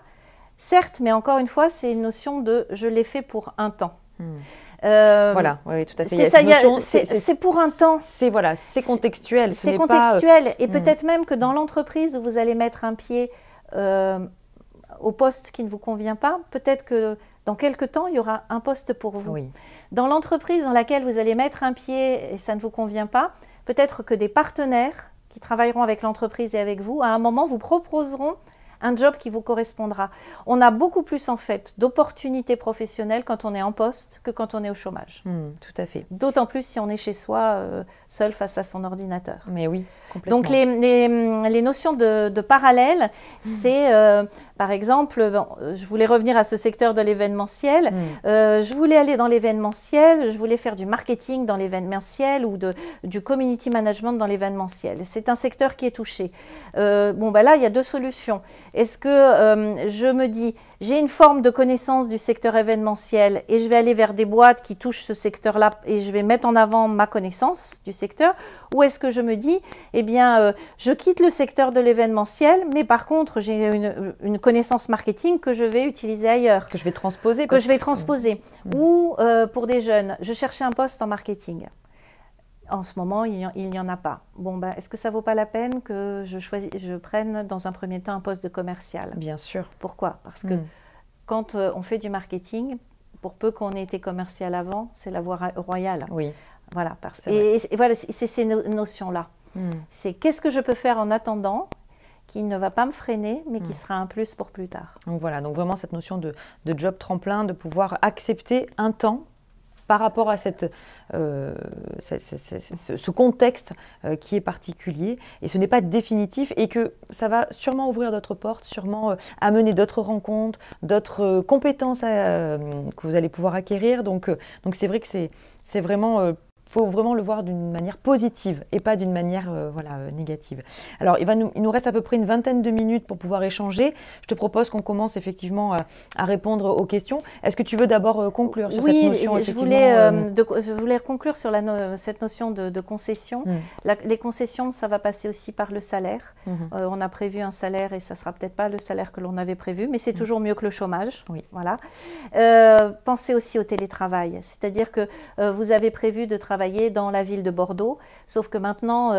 Speaker 3: certes, mais encore une fois, c'est une notion de « je l'ai fait pour un temps ».
Speaker 2: Voilà, oui, tout à fait.
Speaker 3: C'est pour un temps.
Speaker 2: C'est contextuel.
Speaker 3: C'est contextuel. Et peut-être même que dans l'entreprise où vous allez mettre un pied au poste qui ne vous convient pas, peut-être que dans quelques temps, il y aura un poste pour vous. Oui. Dans l'entreprise dans laquelle vous allez mettre un pied et ça ne vous convient pas, peut-être que des partenaires qui travailleront avec l'entreprise et avec vous, à un moment, vous proposeront un job qui vous correspondra. On a beaucoup plus en fait d'opportunités professionnelles quand on est en poste que quand on est au chômage.
Speaker 2: Tout à fait.
Speaker 3: D'autant plus si on est chez soi, seul face à son ordinateur.
Speaker 2: Mais oui, complètement.
Speaker 3: Donc les notions de parallèle, c'est par exemple, je voulais revenir à ce secteur de l'événementiel, je voulais aller dans l'événementiel, je voulais faire du marketing dans l'événementiel ou du community management dans l'événementiel. C'est un secteur qui est touché. Là, il y a deux solutions. Est-ce que je me dis, j'ai une forme de connaissance du secteur événementiel et je vais aller vers des boîtes qui touchent ce secteur-là et je vais mettre en avant ma connaissance du secteur, ou est-ce que je me dis, eh bien, je quitte le secteur de l'événementiel, mais par contre, j'ai une connaissance marketing que je vais utiliser ailleurs.
Speaker 2: Que je vais transposer.
Speaker 3: Ou pour des jeunes, je cherchais un poste en marketing. En ce moment, il n'y en a pas. Est-ce que ça ne vaut pas la peine que je prenne dans un premier temps un poste de commercial?
Speaker 2: Bien sûr.
Speaker 3: Pourquoi? Parce que quand on fait du marketing, pour peu qu'on ait été commercial avant, c'est la voie royale.
Speaker 2: Oui.
Speaker 3: Voilà. Et voilà, c'est ces notions-là. C'est qu'est-ce que je peux faire en attendant qui ne va pas me freiner, mais qui sera un plus pour plus tard.
Speaker 2: Donc voilà, donc vraiment cette notion de job tremplin, de pouvoir accepter un temps par rapport à ce contexte qui est particulier, et ce n'est pas définitif, et que ça va sûrement ouvrir d'autres portes, sûrement amener d'autres rencontres, d'autres compétences que vous allez pouvoir acquérir. Donc c'est vrai que c'est vraiment... faut vraiment le voir d'une manière positive et pas d'une manière négative. Alors, il nous reste à peu près une vingtaine de minutes pour pouvoir échanger. Je te propose qu'on commence effectivement à répondre aux questions. Est-ce que tu veux d'abord conclure sur cette notion?
Speaker 3: Oui, je voulais conclure sur cette notion de concession. Les concessions, ça va passer aussi par le salaire. On a prévu un salaire et ça ne sera peut-être pas le salaire que l'on avait prévu, mais c'est toujours mieux que le chômage.
Speaker 2: Oui.
Speaker 3: Voilà. Pensez aussi au télétravail, c'est-à-dire que vous avez prévu de travailler dans la ville de Bordeaux, sauf que maintenant,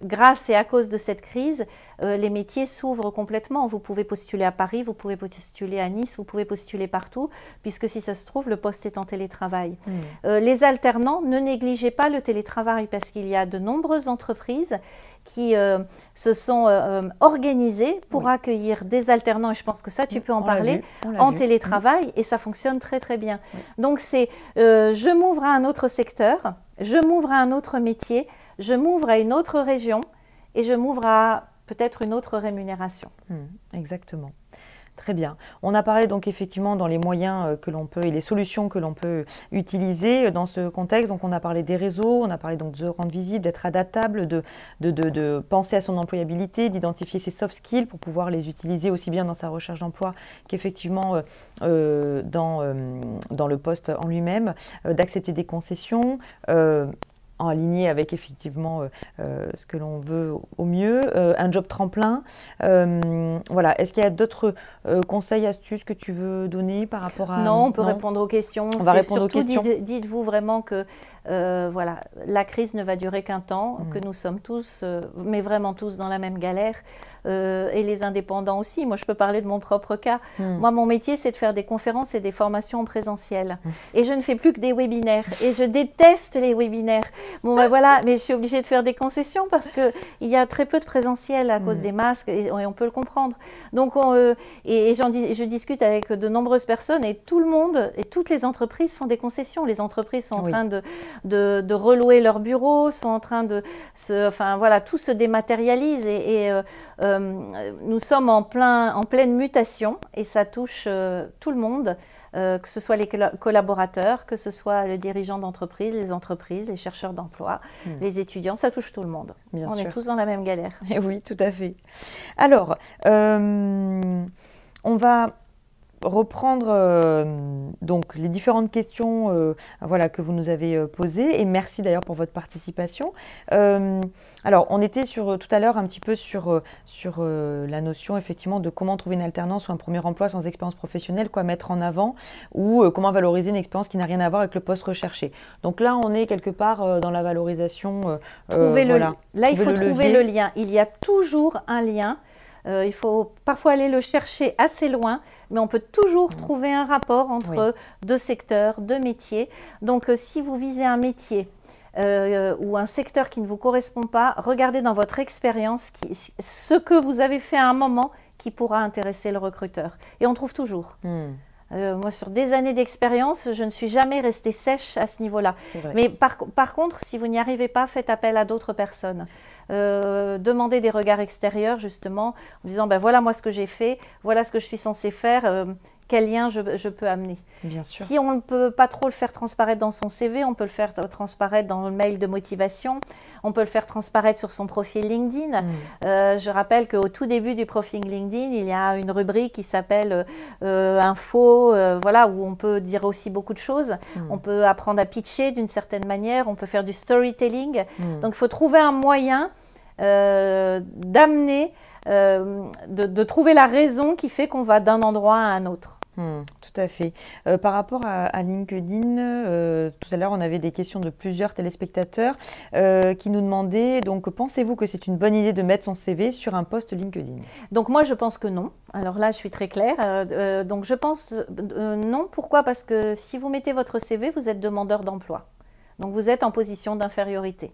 Speaker 3: grâce et à cause de cette crise, les métiers s'ouvrent complètement. Vous pouvez postuler à Paris, vous pouvez postuler à Nice, vous pouvez postuler partout, puisque si ça se trouve, le poste est en télétravail. Les alternants, ne négligez pas le télétravail, parce qu'il y a de nombreuses entreprises qui se sont organisées pour accueillir des alternants, et je pense que ça, tu peux en parler, en télétravail, et ça fonctionne très très bien. Donc c'est, je m'ouvre à un autre secteur, je m'ouvre à un autre métier, je m'ouvre à une autre région, et je m'ouvre à peut-être une autre rémunération.
Speaker 2: Exactement. Très bien. On a parlé donc effectivement dans les moyens que l'on peut et les solutions que l'on peut utiliser dans ce contexte. Donc on a parlé des réseaux, on a parlé donc de se rendre visible, d'être adaptable, de penser à son employabilité, d'identifier ses soft skills pour pouvoir les utiliser aussi bien dans sa recherche d'emploi qu'effectivement dans le poste en lui-même, d'accepter des concessions, en aligné avec effectivement ce que l'on veut au mieux, un job tremplin. Voilà. Est-ce qu'il y a d'autres conseils, astuces que tu veux donner par rapport à...
Speaker 3: Non, on peut répondre aux questions.
Speaker 2: On va répondre aux questions.
Speaker 3: Dites-vous vraiment que voilà, la crise ne va durer qu'un temps, que nous sommes tous, mais vraiment tous dans la même galère, et les indépendants aussi. Moi, je peux parler de mon propre cas. Moi, mon métier, c'est de faire des conférences et des formations en présentiel. Et je ne fais plus que des webinaires. Et je déteste les webinaires. Bon, ben voilà, mais je suis obligée de faire des concessions parce qu'il y a très peu de présentiel à cause des masques, et on peut le comprendre. Donc, je discute avec de nombreuses personnes, et tout le monde et toutes les entreprises font des concessions. Les entreprises sont en train de relouer leur bureau, sont en train de enfin voilà, tout se dématérialise et nous sommes en pleine mutation et ça touche tout le monde. Que ce soit les collaborateurs, que ce soit les dirigeants d'entreprise, les chercheurs d'emploi, les étudiants, ça touche tout le monde.
Speaker 2: Bien sûr.
Speaker 3: On est tous dans la même galère.
Speaker 2: Et oui, tout à fait. Alors, on va reprendre donc les différentes questions voilà, que vous nous avez posées et merci d'ailleurs pour votre participation. Alors on était tout à l'heure un petit peu sur la notion effectivement de comment trouver une alternance ou un premier emploi sans expérience professionnelle, quoi mettre en avant ou comment valoriser une expérience qui n'a rien à voir avec le poste recherché. Donc là on est quelque part dans la valorisation.
Speaker 3: Là il faut trouver le lien. Il y a toujours un lien. Il faut parfois aller le chercher assez loin, mais on peut toujours trouver un rapport entre deux secteurs, deux métiers. Donc, si vous visez un métier ou un secteur qui ne vous correspond pas, regardez dans votre expérience ce que vous avez fait à un moment qui pourra intéresser le recruteur. Et on trouve toujours. Moi, sur des années d'expérience, je ne suis jamais restée sèche à ce niveau-là. Mais par contre, si vous n'y arrivez pas, faites appel à d'autres personnes. Demandez des regards extérieurs, justement, en disant, ben, voilà moi ce que j'ai fait, voilà ce que je suis censée faire, quel lien je peux amener. Bien sûr. Si on ne peut pas trop le faire transparaître dans son CV, on peut le faire transparaître dans le mail de motivation, on peut le faire transparaître sur son profil LinkedIn. Je rappelle qu'au tout début du profil LinkedIn, il y a une rubrique qui s'appelle info, voilà, où on peut dire aussi beaucoup de choses. On peut apprendre à pitcher d'une certaine manière, on peut faire du storytelling. Donc il faut trouver un moyen d'amener, de trouver la raison qui fait qu'on va d'un endroit à un autre.
Speaker 2: Tout à fait. Par rapport à LinkedIn, tout à l'heure, on avait des questions de plusieurs téléspectateurs qui nous demandaient, donc, pensez-vous que c'est une bonne idée de mettre son CV sur un post LinkedIn?
Speaker 3: Donc, moi, je pense que non. Alors là, je suis très claire. Donc, je pense non. Pourquoi? Parce que si vous mettez votre CV, vous êtes demandeur d'emploi. Donc, vous êtes en position d'infériorité.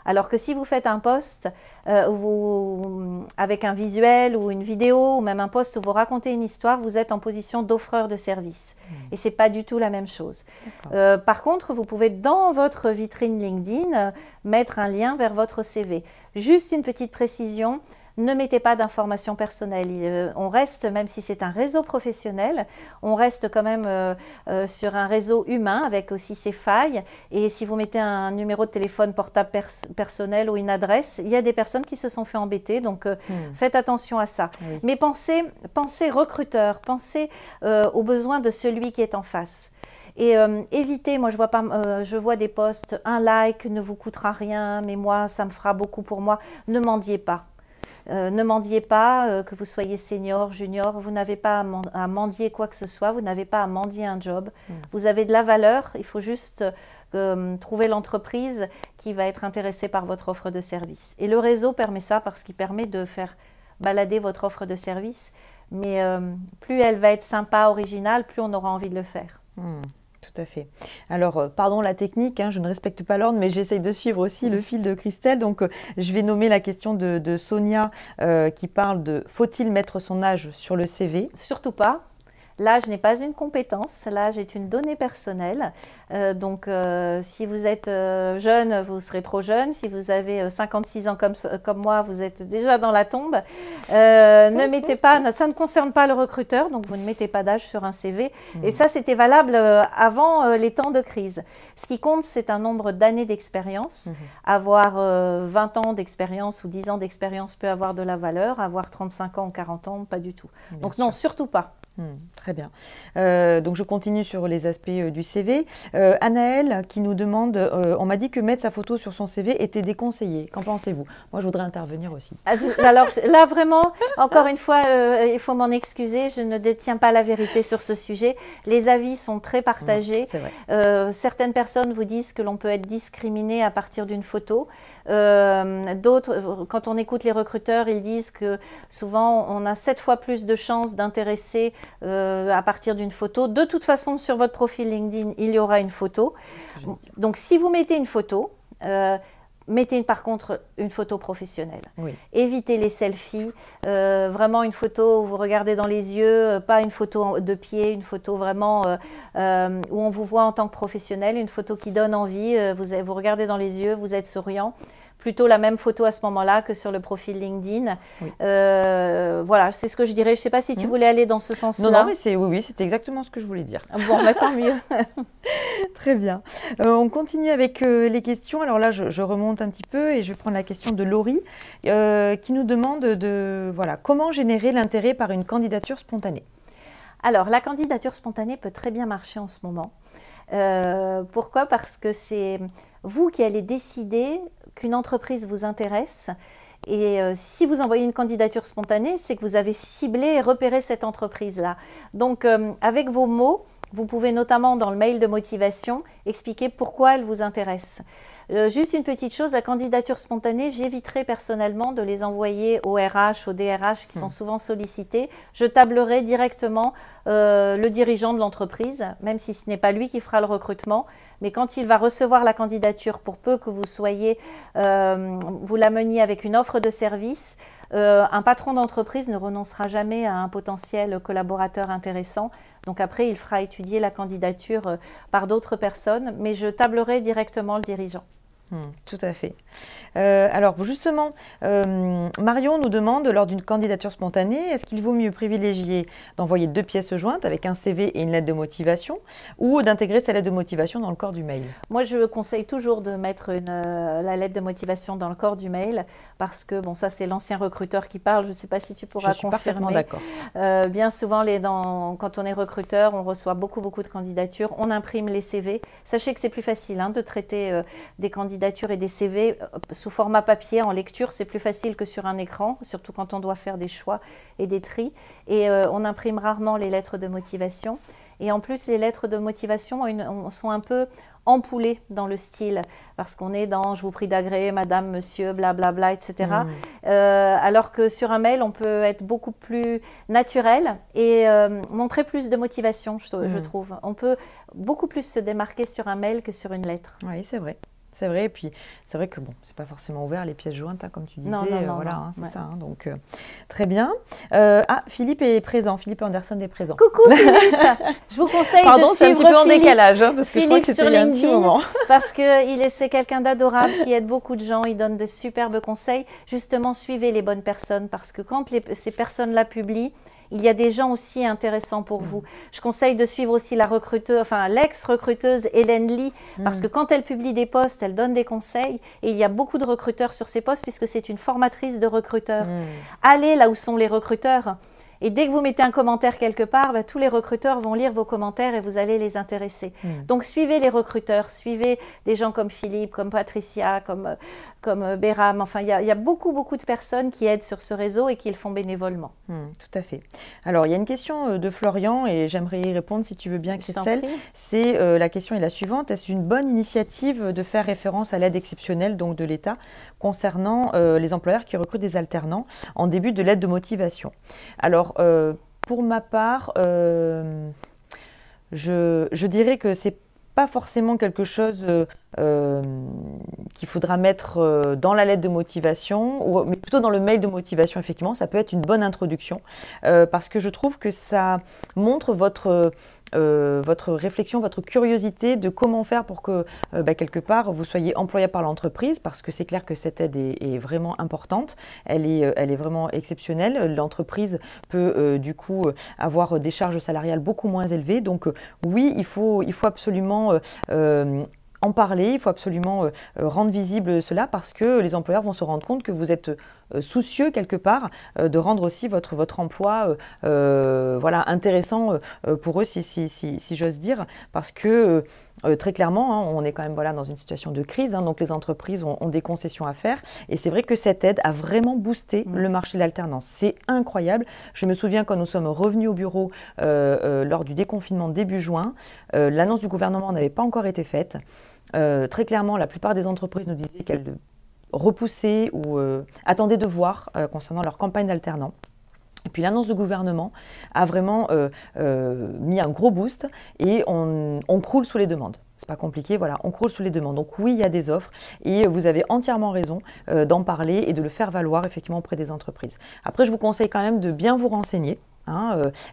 Speaker 3: Alors que si vous faites un post avec un visuel ou une vidéo ou même un post où vous racontez une histoire, vous êtes en position d'offreur de service. Et ce n'est pas du tout la même chose. Par contre, vous pouvez dans votre vitrine LinkedIn mettre un lien vers votre CV. Juste une petite précision. Ne mettez pas d'informations personnelles. On reste, même si c'est un réseau professionnel, on reste quand même sur un réseau humain avec aussi ses failles. Et si vous mettez un numéro de téléphone portable personnel ou une adresse, il y a des personnes qui se sont fait embêter. Donc, faites attention à ça. Oui. Mais pensez recruteur, pensez aux besoins de celui qui est en face. Et évitez, moi je vois des posts, un like ne vous coûtera rien, mais moi ça me fera beaucoup pour moi. Ne mendiez pas. Ne mendiez pas, que vous soyez senior, junior, vous n'avez pas à mendier quoi que ce soit, vous n'avez pas à mendier un job. Vous avez de la valeur, il faut juste trouver l'entreprise qui va être intéressée par votre offre de service. Et le réseau permet ça parce qu'il permet de faire balader votre offre de service. Mais plus elle va être sympa, originale, plus on aura envie de le faire.
Speaker 2: Tout à fait. Alors, pardon la technique, hein, je ne respecte pas l'ordre, mais j'essaye de suivre aussi le fil de Christelle. Donc, je vais nommer la question de Sonia qui parle de « Faut-il mettre son âge sur le CV ?»
Speaker 3: Surtout pas. L'âge n'est pas une compétence, l'âge est une donnée personnelle. Donc, si vous êtes jeune, vous serez trop jeune. Si vous avez 56 ans comme moi, vous êtes déjà dans la tombe. Ne mettez pas, ça ne concerne pas le recruteur, donc vous ne mettez pas d'âge sur un CV. Et ça, c'était valable avant les temps de crise. Ce qui compte, c'est un nombre d'années d'expérience. Avoir 20 ans d'expérience ou 10 ans d'expérience peut avoir de la valeur. Avoir 35 ans ou 40 ans, pas du tout. Donc non, surtout pas.
Speaker 2: Très bien. Donc je continue sur les aspects du CV. Anaëlle qui nous demande, on m'a dit que mettre sa photo sur son CV était déconseillé. Qu'en pensez-vous? Moi je voudrais intervenir aussi.
Speaker 3: Alors là vraiment, encore une fois, il faut m'en excuser, je ne détiens pas la vérité sur ce sujet. Les avis sont très partagés. Certaines personnes vous disent que l'on peut être discriminé à partir d'une photo. D'autres, quand on écoute les recruteurs, ils disent que souvent on a 7 fois plus de chances d'intéresser à partir d'une photo. De toute façon, sur votre profil LinkedIn, il y aura une photo. Donc, si vous mettez une photo, Mettez par contre une photo professionnelle.
Speaker 2: Oui.
Speaker 3: Évitez les selfies. Vraiment une photo où vous regardez dans les yeux, pas une photo de pied, une photo vraiment où on vous voit en tant que professionnel, une photo qui donne envie. Vous regardez dans les yeux, vous êtes souriant. Plutôt la même photo à ce moment-là que sur le profil LinkedIn.
Speaker 2: Oui.
Speaker 3: Voilà, c'est ce que je dirais. Je ne sais pas si tu voulais aller dans ce sens-là.
Speaker 2: Non, mais oui, c'était exactement ce que je voulais dire.
Speaker 3: Bon, bah, tant mieux.
Speaker 2: Très bien. On continue avec les questions. Alors là, je remonte un petit peu et je vais prendre la question de Laurie qui nous demande comment générer l'intérêt par une candidature spontanée.
Speaker 3: Alors, la candidature spontanée peut très bien marcher en ce moment. Pourquoi? Parce que c'est vous qui allez décider qu'une entreprise vous intéresse. Et si vous envoyez une candidature spontanée, c'est que vous avez ciblé et repéré cette entreprise-là. Donc, avec vos mots, vous pouvez notamment dans le mail de motivation expliquer pourquoi elle vous intéresse. Juste une petite chose, la candidature spontanée, j'éviterai personnellement de les envoyer au RH, au DRH qui sont souvent sollicités. Je tablerai directement le dirigeant de l'entreprise, même si ce n'est pas lui qui fera le recrutement. Mais quand il va recevoir la candidature, pour peu que vous soyez, vous la meniez avec une offre de service, un patron d'entreprise ne renoncera jamais à un potentiel collaborateur intéressant. Donc après, il fera étudier la candidature par d'autres personnes, mais je tablerai directement le dirigeant.
Speaker 2: Tout à fait. Alors justement, Marion nous demande, lors d'une candidature spontanée, est-ce qu'il vaut mieux privilégier d'envoyer 2 pièces jointes avec un CV et une lettre de motivation ou d'intégrer sa lettre de motivation dans le corps du mail?
Speaker 3: Moi, je conseille toujours de mettre la lettre de motivation dans le corps du mail parce que, bon, ça c'est l'ancien recruteur qui parle, je ne sais pas si tu pourras confirmer.
Speaker 2: Je suis parfaitement d'accord.
Speaker 3: Bien souvent, quand on est recruteur, on reçoit beaucoup de candidatures, on imprime les CV. Sachez que c'est plus facile de traiter des candidatures et des CV sous format papier, en lecture, c'est plus facile que sur un écran, surtout quand on doit faire des choix et des tris. Et on imprime rarement les lettres de motivation. Et en plus, les lettres de motivation sont un peu ampoulées dans le style, parce qu'on est dans « je vous prie d'agréer, madame, monsieur, blablabla, etc. » Alors que sur un mail, on peut être beaucoup plus naturel et montrer plus de motivation, je trouve. On peut beaucoup plus se démarquer sur un mail que sur une lettre.
Speaker 2: Oui, c'est vrai. C'est vrai, et puis c'est vrai que bon, c'est pas forcément ouvert les pièces jointes, comme tu disais.
Speaker 3: Non,
Speaker 2: c'est ça. Donc très bien. Philippe est présent. Philippe Anderson est présent.
Speaker 3: Coucou Philippe. Je vous conseille de suivre
Speaker 2: c'est un petit peu en décalage, parce que
Speaker 3: Philippe
Speaker 2: je crois que c'était il y a un petit moment.
Speaker 3: Parce que c'est quelqu'un d'adorable qui aide beaucoup de gens. Il donne de superbes conseils. Justement, suivez les bonnes personnes parce que quand ces personnes-là publient, il y a des gens aussi intéressants pour vous. Je conseille de suivre aussi l'ex-recruteuse Hélène Lee, parce que quand elle publie des posts, elle donne des conseils. Et il y a beaucoup de recruteurs sur ces postes, puisque c'est une formatrice de recruteurs. Allez là où sont les recruteurs. Et dès que vous mettez un commentaire quelque part, tous les recruteurs vont lire vos commentaires et vous allez les intéresser. Donc suivez les recruteurs, suivez des gens comme Philippe, comme Patricia, comme Béram. Enfin, il y a beaucoup de personnes qui aident sur ce réseau et qui le font bénévolement.
Speaker 2: Tout à fait. Alors, il y a une question de Florian et j'aimerais y répondre si tu veux bien, Christelle. C'est la question est la suivante. Est-ce une bonne initiative de faire référence à l'aide exceptionnelle donc de l'État concernant les employeurs qui recrutent des alternants en début de l'aide de motivation? Alors, pour ma part, je dirais que c'est pas forcément quelque chose qu'il faudra mettre dans la lettre de motivation, mais plutôt dans le mail de motivation, effectivement. Ça peut être une bonne introduction parce que je trouve que ça montre votre réflexion, votre curiosité de comment faire pour que, quelque part, vous soyez employable par l'entreprise, parce que c'est clair que cette aide est vraiment importante, elle est vraiment exceptionnelle. L'entreprise peut, du coup, avoir des charges salariales beaucoup moins élevées. Donc, oui, il faut absolument en parler, il faut absolument rendre visible cela parce que les employeurs vont se rendre compte que vous êtes soucieux quelque part de rendre aussi votre emploi intéressant pour eux si j'ose dire, parce que très clairement on est quand même dans une situation de crise, donc les entreprises ont des concessions à faire et c'est vrai que cette aide a vraiment boosté le marché de l'alternance. C'est incroyable. Je me souviens quand nous sommes revenus au bureau lors du déconfinement début juin, l'annonce du gouvernement n'avait pas encore été faite. Très clairement, la plupart des entreprises nous disaient qu'elles repoussaient ou attendaient de voir concernant leur campagne d'alternants. Et puis l'annonce du gouvernement a vraiment mis un gros boost et on croule sous les demandes. C'est pas compliqué, voilà, on croule sous les demandes. Donc oui, il y a des offres et vous avez entièrement raison d'en parler et de le faire valoir effectivement auprès des entreprises. Après, je vous conseille quand même de bien vous renseigner.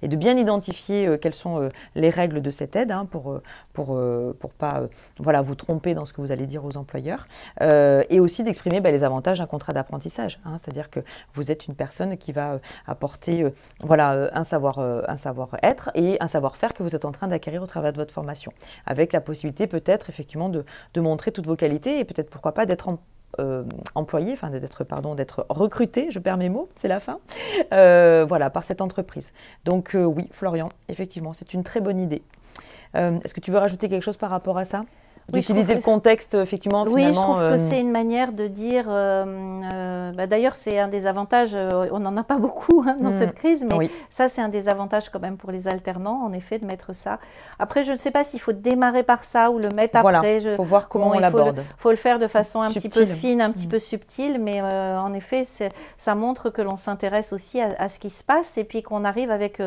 Speaker 2: Et de bien identifier quelles sont les règles de cette aide pour pas voilà, vous tromper dans ce que vous allez dire aux employeurs et aussi d'exprimer les avantages d'un contrat d'apprentissage. C'est-à-dire que vous êtes une personne qui va apporter voilà, un savoir-être et un savoir-faire que vous êtes en train d'acquérir au travers de votre formation, avec la possibilité peut-être effectivement de montrer toutes vos qualités et peut-être pourquoi pas d'être employé, enfin d'être recruté, je perds mes mots, c'est la fin, voilà, par cette entreprise. Donc oui, Florian, effectivement, c'est une très bonne idée. Est-ce que tu veux rajouter quelque chose par rapport à ça? D'utiliser le contexte, effectivement,
Speaker 3: oui, je trouve que c'est une manière de dire, d'ailleurs c'est un des avantages, on n'en a pas beaucoup dans cette crise, mais ça c'est un des avantages quand même pour les alternants, en effet, de mettre ça. Après, je ne sais pas s'il faut démarrer par ça ou le mettre après.
Speaker 2: Il faut voir comment on l'aborde.
Speaker 3: Il faut le faire de façon un petit peu fine, un petit peu subtile, mais en effet, ça montre que l'on s'intéresse aussi à ce qui se passe et puis qu'on arrive avec,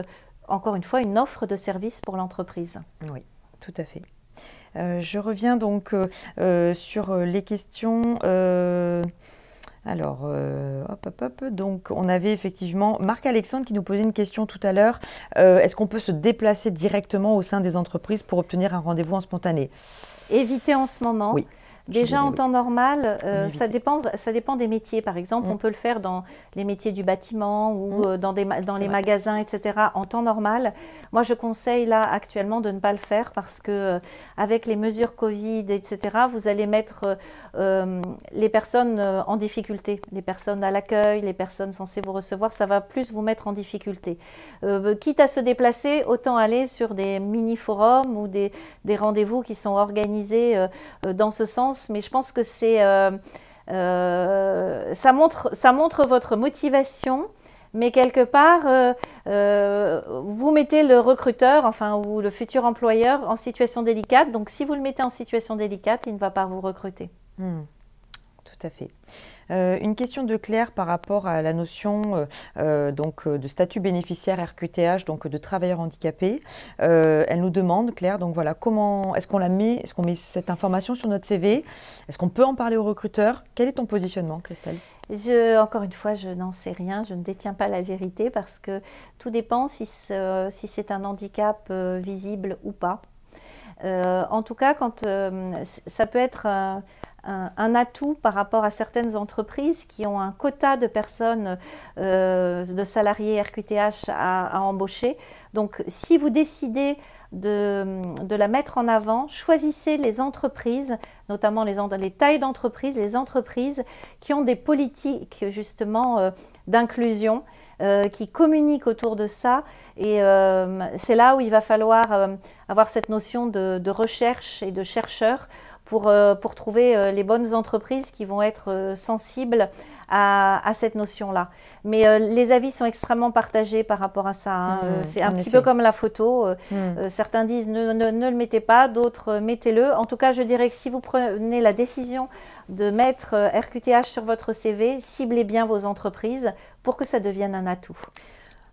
Speaker 3: encore une fois, une offre de service pour l'entreprise.
Speaker 2: Oui, tout à fait. Je reviens donc sur les questions. Donc on avait effectivement Marc-Alexandre qui nous posait une question tout à l'heure. Est-ce qu'on peut se déplacer directement au sein des entreprises pour obtenir un rendez-vous en spontané?
Speaker 3: Évitez en ce moment.
Speaker 2: Oui.
Speaker 3: Déjà en temps normal, ça dépend des métiers. Par exemple, on peut le faire dans les métiers du bâtiment ou dans les magasins, etc. En temps normal. Moi, je conseille là actuellement de ne pas le faire parce que avec les mesures Covid, etc., vous allez mettre les personnes en difficulté. Les personnes à l'accueil, les personnes censées vous recevoir, ça va plus vous mettre en difficulté. Quitte à se déplacer, autant aller sur des mini-forums ou des rendez-vous qui sont organisés dans ce sens. Mais je pense que ça montre votre motivation, mais quelque part, vous mettez le recruteur, enfin, ou le futur employeur en situation délicate. Donc, si vous le mettez en situation délicate, il ne va pas vous recruter.
Speaker 2: Tout à fait. Une question de Claire par rapport à la notion de statut bénéficiaire RQTH, donc de travailleur handicapé. Elle nous demande, Claire, donc voilà, comment est-ce qu'on met cette information sur notre CV? Est-ce qu'on peut en parler au recruteur? Quel est ton positionnement, Christelle?
Speaker 3: Encore une fois, je n'en sais rien, je ne détiens pas la vérité parce que tout dépend si c'est un handicap visible ou pas. En tout cas, ça peut être un atout par rapport à certaines entreprises qui ont un quota de personnes, de salariés RQTH à embaucher. Donc, si vous décidez de la mettre en avant, choisissez les entreprises, notamment les tailles d'entreprises, les entreprises qui ont des politiques justement d'inclusion, qui communiquent autour de ça. Et c'est là où il va falloir avoir cette notion de recherche et de chercheurs pour trouver les bonnes entreprises qui vont être sensibles à cette notion-là. Mais les avis sont extrêmement partagés par rapport à ça. C'est un petit peu comme la photo. Certains disent ne le mettez pas, d'autres mettez-le. En tout cas, je dirais que si vous prenez la décision de mettre RQTH sur votre CV, ciblez bien vos entreprises pour que ça devienne un atout.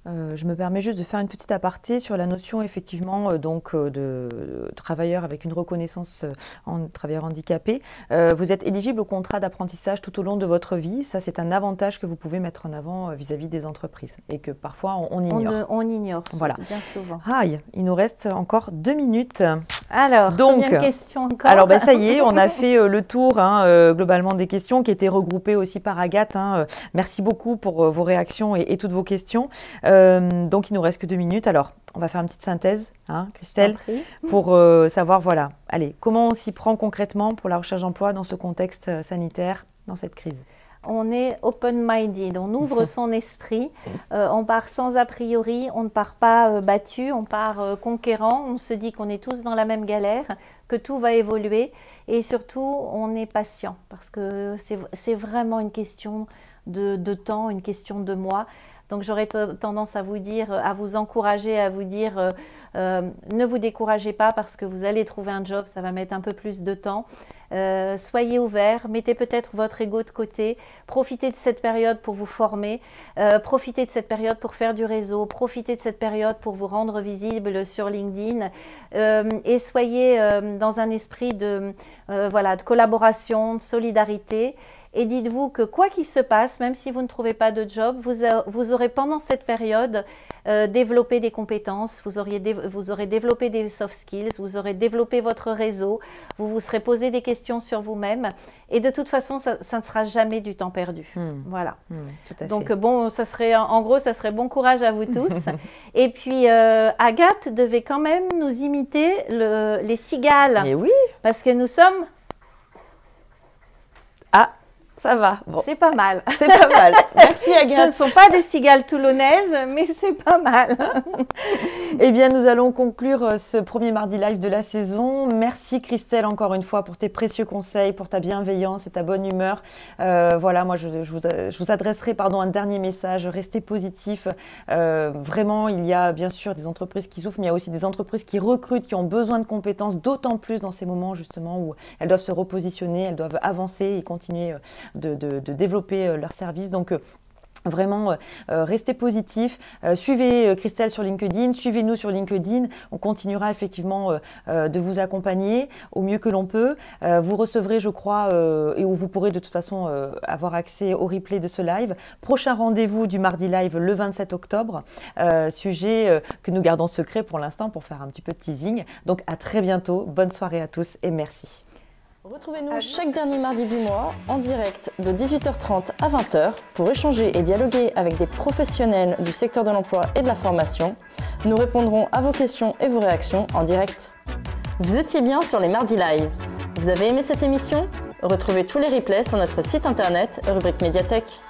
Speaker 2: Je me permets juste de faire une petite aparté sur la notion effectivement de travailleur avec une reconnaissance en travailleur handicapé. Vous êtes éligible au contrat d'apprentissage tout au long de votre vie. Ça, c'est un avantage que vous pouvez mettre en avant vis-à-vis des entreprises et que parfois on ignore.
Speaker 3: On ignore,
Speaker 2: voilà.
Speaker 3: Bien souvent.
Speaker 2: Aïe, il nous reste encore 2 minutes.
Speaker 3: Alors, combien de questions encore?
Speaker 2: Alors, ça y est, on a fait le tour globalement des questions qui étaient regroupées aussi par Agathe. Merci beaucoup pour vos réactions et toutes vos questions. Donc, il nous reste que 2 minutes. Alors, on va faire une petite synthèse, Christelle, pour savoir, voilà, allez, comment on s'y prend concrètement pour la recherche d'emploi dans ce contexte sanitaire, dans cette crise?
Speaker 3: On est open-minded, on ouvre son esprit, on part sans a priori, on ne part pas battu, on part conquérant, on se dit qu'on est tous dans la même galère, que tout va évoluer et surtout on est patient parce que c'est vraiment une question de temps, une question de mois. Donc j'aurais tendance à vous dire, à vous encourager, à vous dire ne vous découragez pas parce que vous allez trouver un job, ça va mettre un peu plus de temps. Soyez ouverts, mettez peut-être votre ego de côté, profitez de cette période pour vous former, profitez de cette période pour faire du réseau, profitez de cette période pour vous rendre visible sur LinkedIn et soyez dans un esprit de collaboration, de solidarité. Et dites-vous que quoi qu'il se passe, même si vous ne trouvez pas de job, vous aurez pendant cette période développé des compétences, vous aurez développé des soft skills, vous aurez développé votre réseau, vous vous serez posé des questions sur vous-même. Et de toute façon, ça ne sera jamais du temps perdu. Voilà.
Speaker 2: Tout à fait.
Speaker 3: Donc bon, en gros, ça serait bon courage à vous tous. Et puis, Agathe devait quand même nous imiter les cigales.
Speaker 2: Et oui.
Speaker 3: Parce que nous sommes...
Speaker 2: Ah, ça va. Bon.
Speaker 3: C'est pas mal.
Speaker 2: C'est pas mal. Merci Agathe.
Speaker 3: Ce ne sont pas des cigales toulonnaises, mais c'est pas mal.
Speaker 2: Eh bien, nous allons conclure ce premier mardi live de la saison. Merci Christelle encore une fois pour tes précieux conseils, pour ta bienveillance et ta bonne humeur. Voilà, moi je vous adresserai un dernier message. Restez positifs. Vraiment, il y a bien sûr des entreprises qui souffrent, mais il y a aussi des entreprises qui recrutent, qui ont besoin de compétences, d'autant plus dans ces moments justement où elles doivent se repositionner, elles doivent avancer et continuer de développer leurs services. Donc, vraiment, restez positifs, suivez Christelle sur LinkedIn, suivez-nous sur LinkedIn, on continuera effectivement de vous accompagner au mieux que l'on peut. Vous recevrez, je crois, et où vous pourrez de toute façon avoir accès au replay de ce live. Prochain rendez-vous du mardi live le 27 octobre, sujet que nous gardons secret pour l'instant pour faire un petit peu de teasing. Donc à très bientôt, bonne soirée à tous et merci.
Speaker 1: Retrouvez-nous chaque dernier mardi du mois en direct de 18h30 à 20h pour échanger et dialoguer avec des professionnels du secteur de l'emploi et de la formation. Nous répondrons à vos questions et vos réactions en direct. Vous étiez bien sur les mardis live. Vous avez aimé cette émission ? Retrouvez tous les replays sur notre site internet, rubrique médiathèque.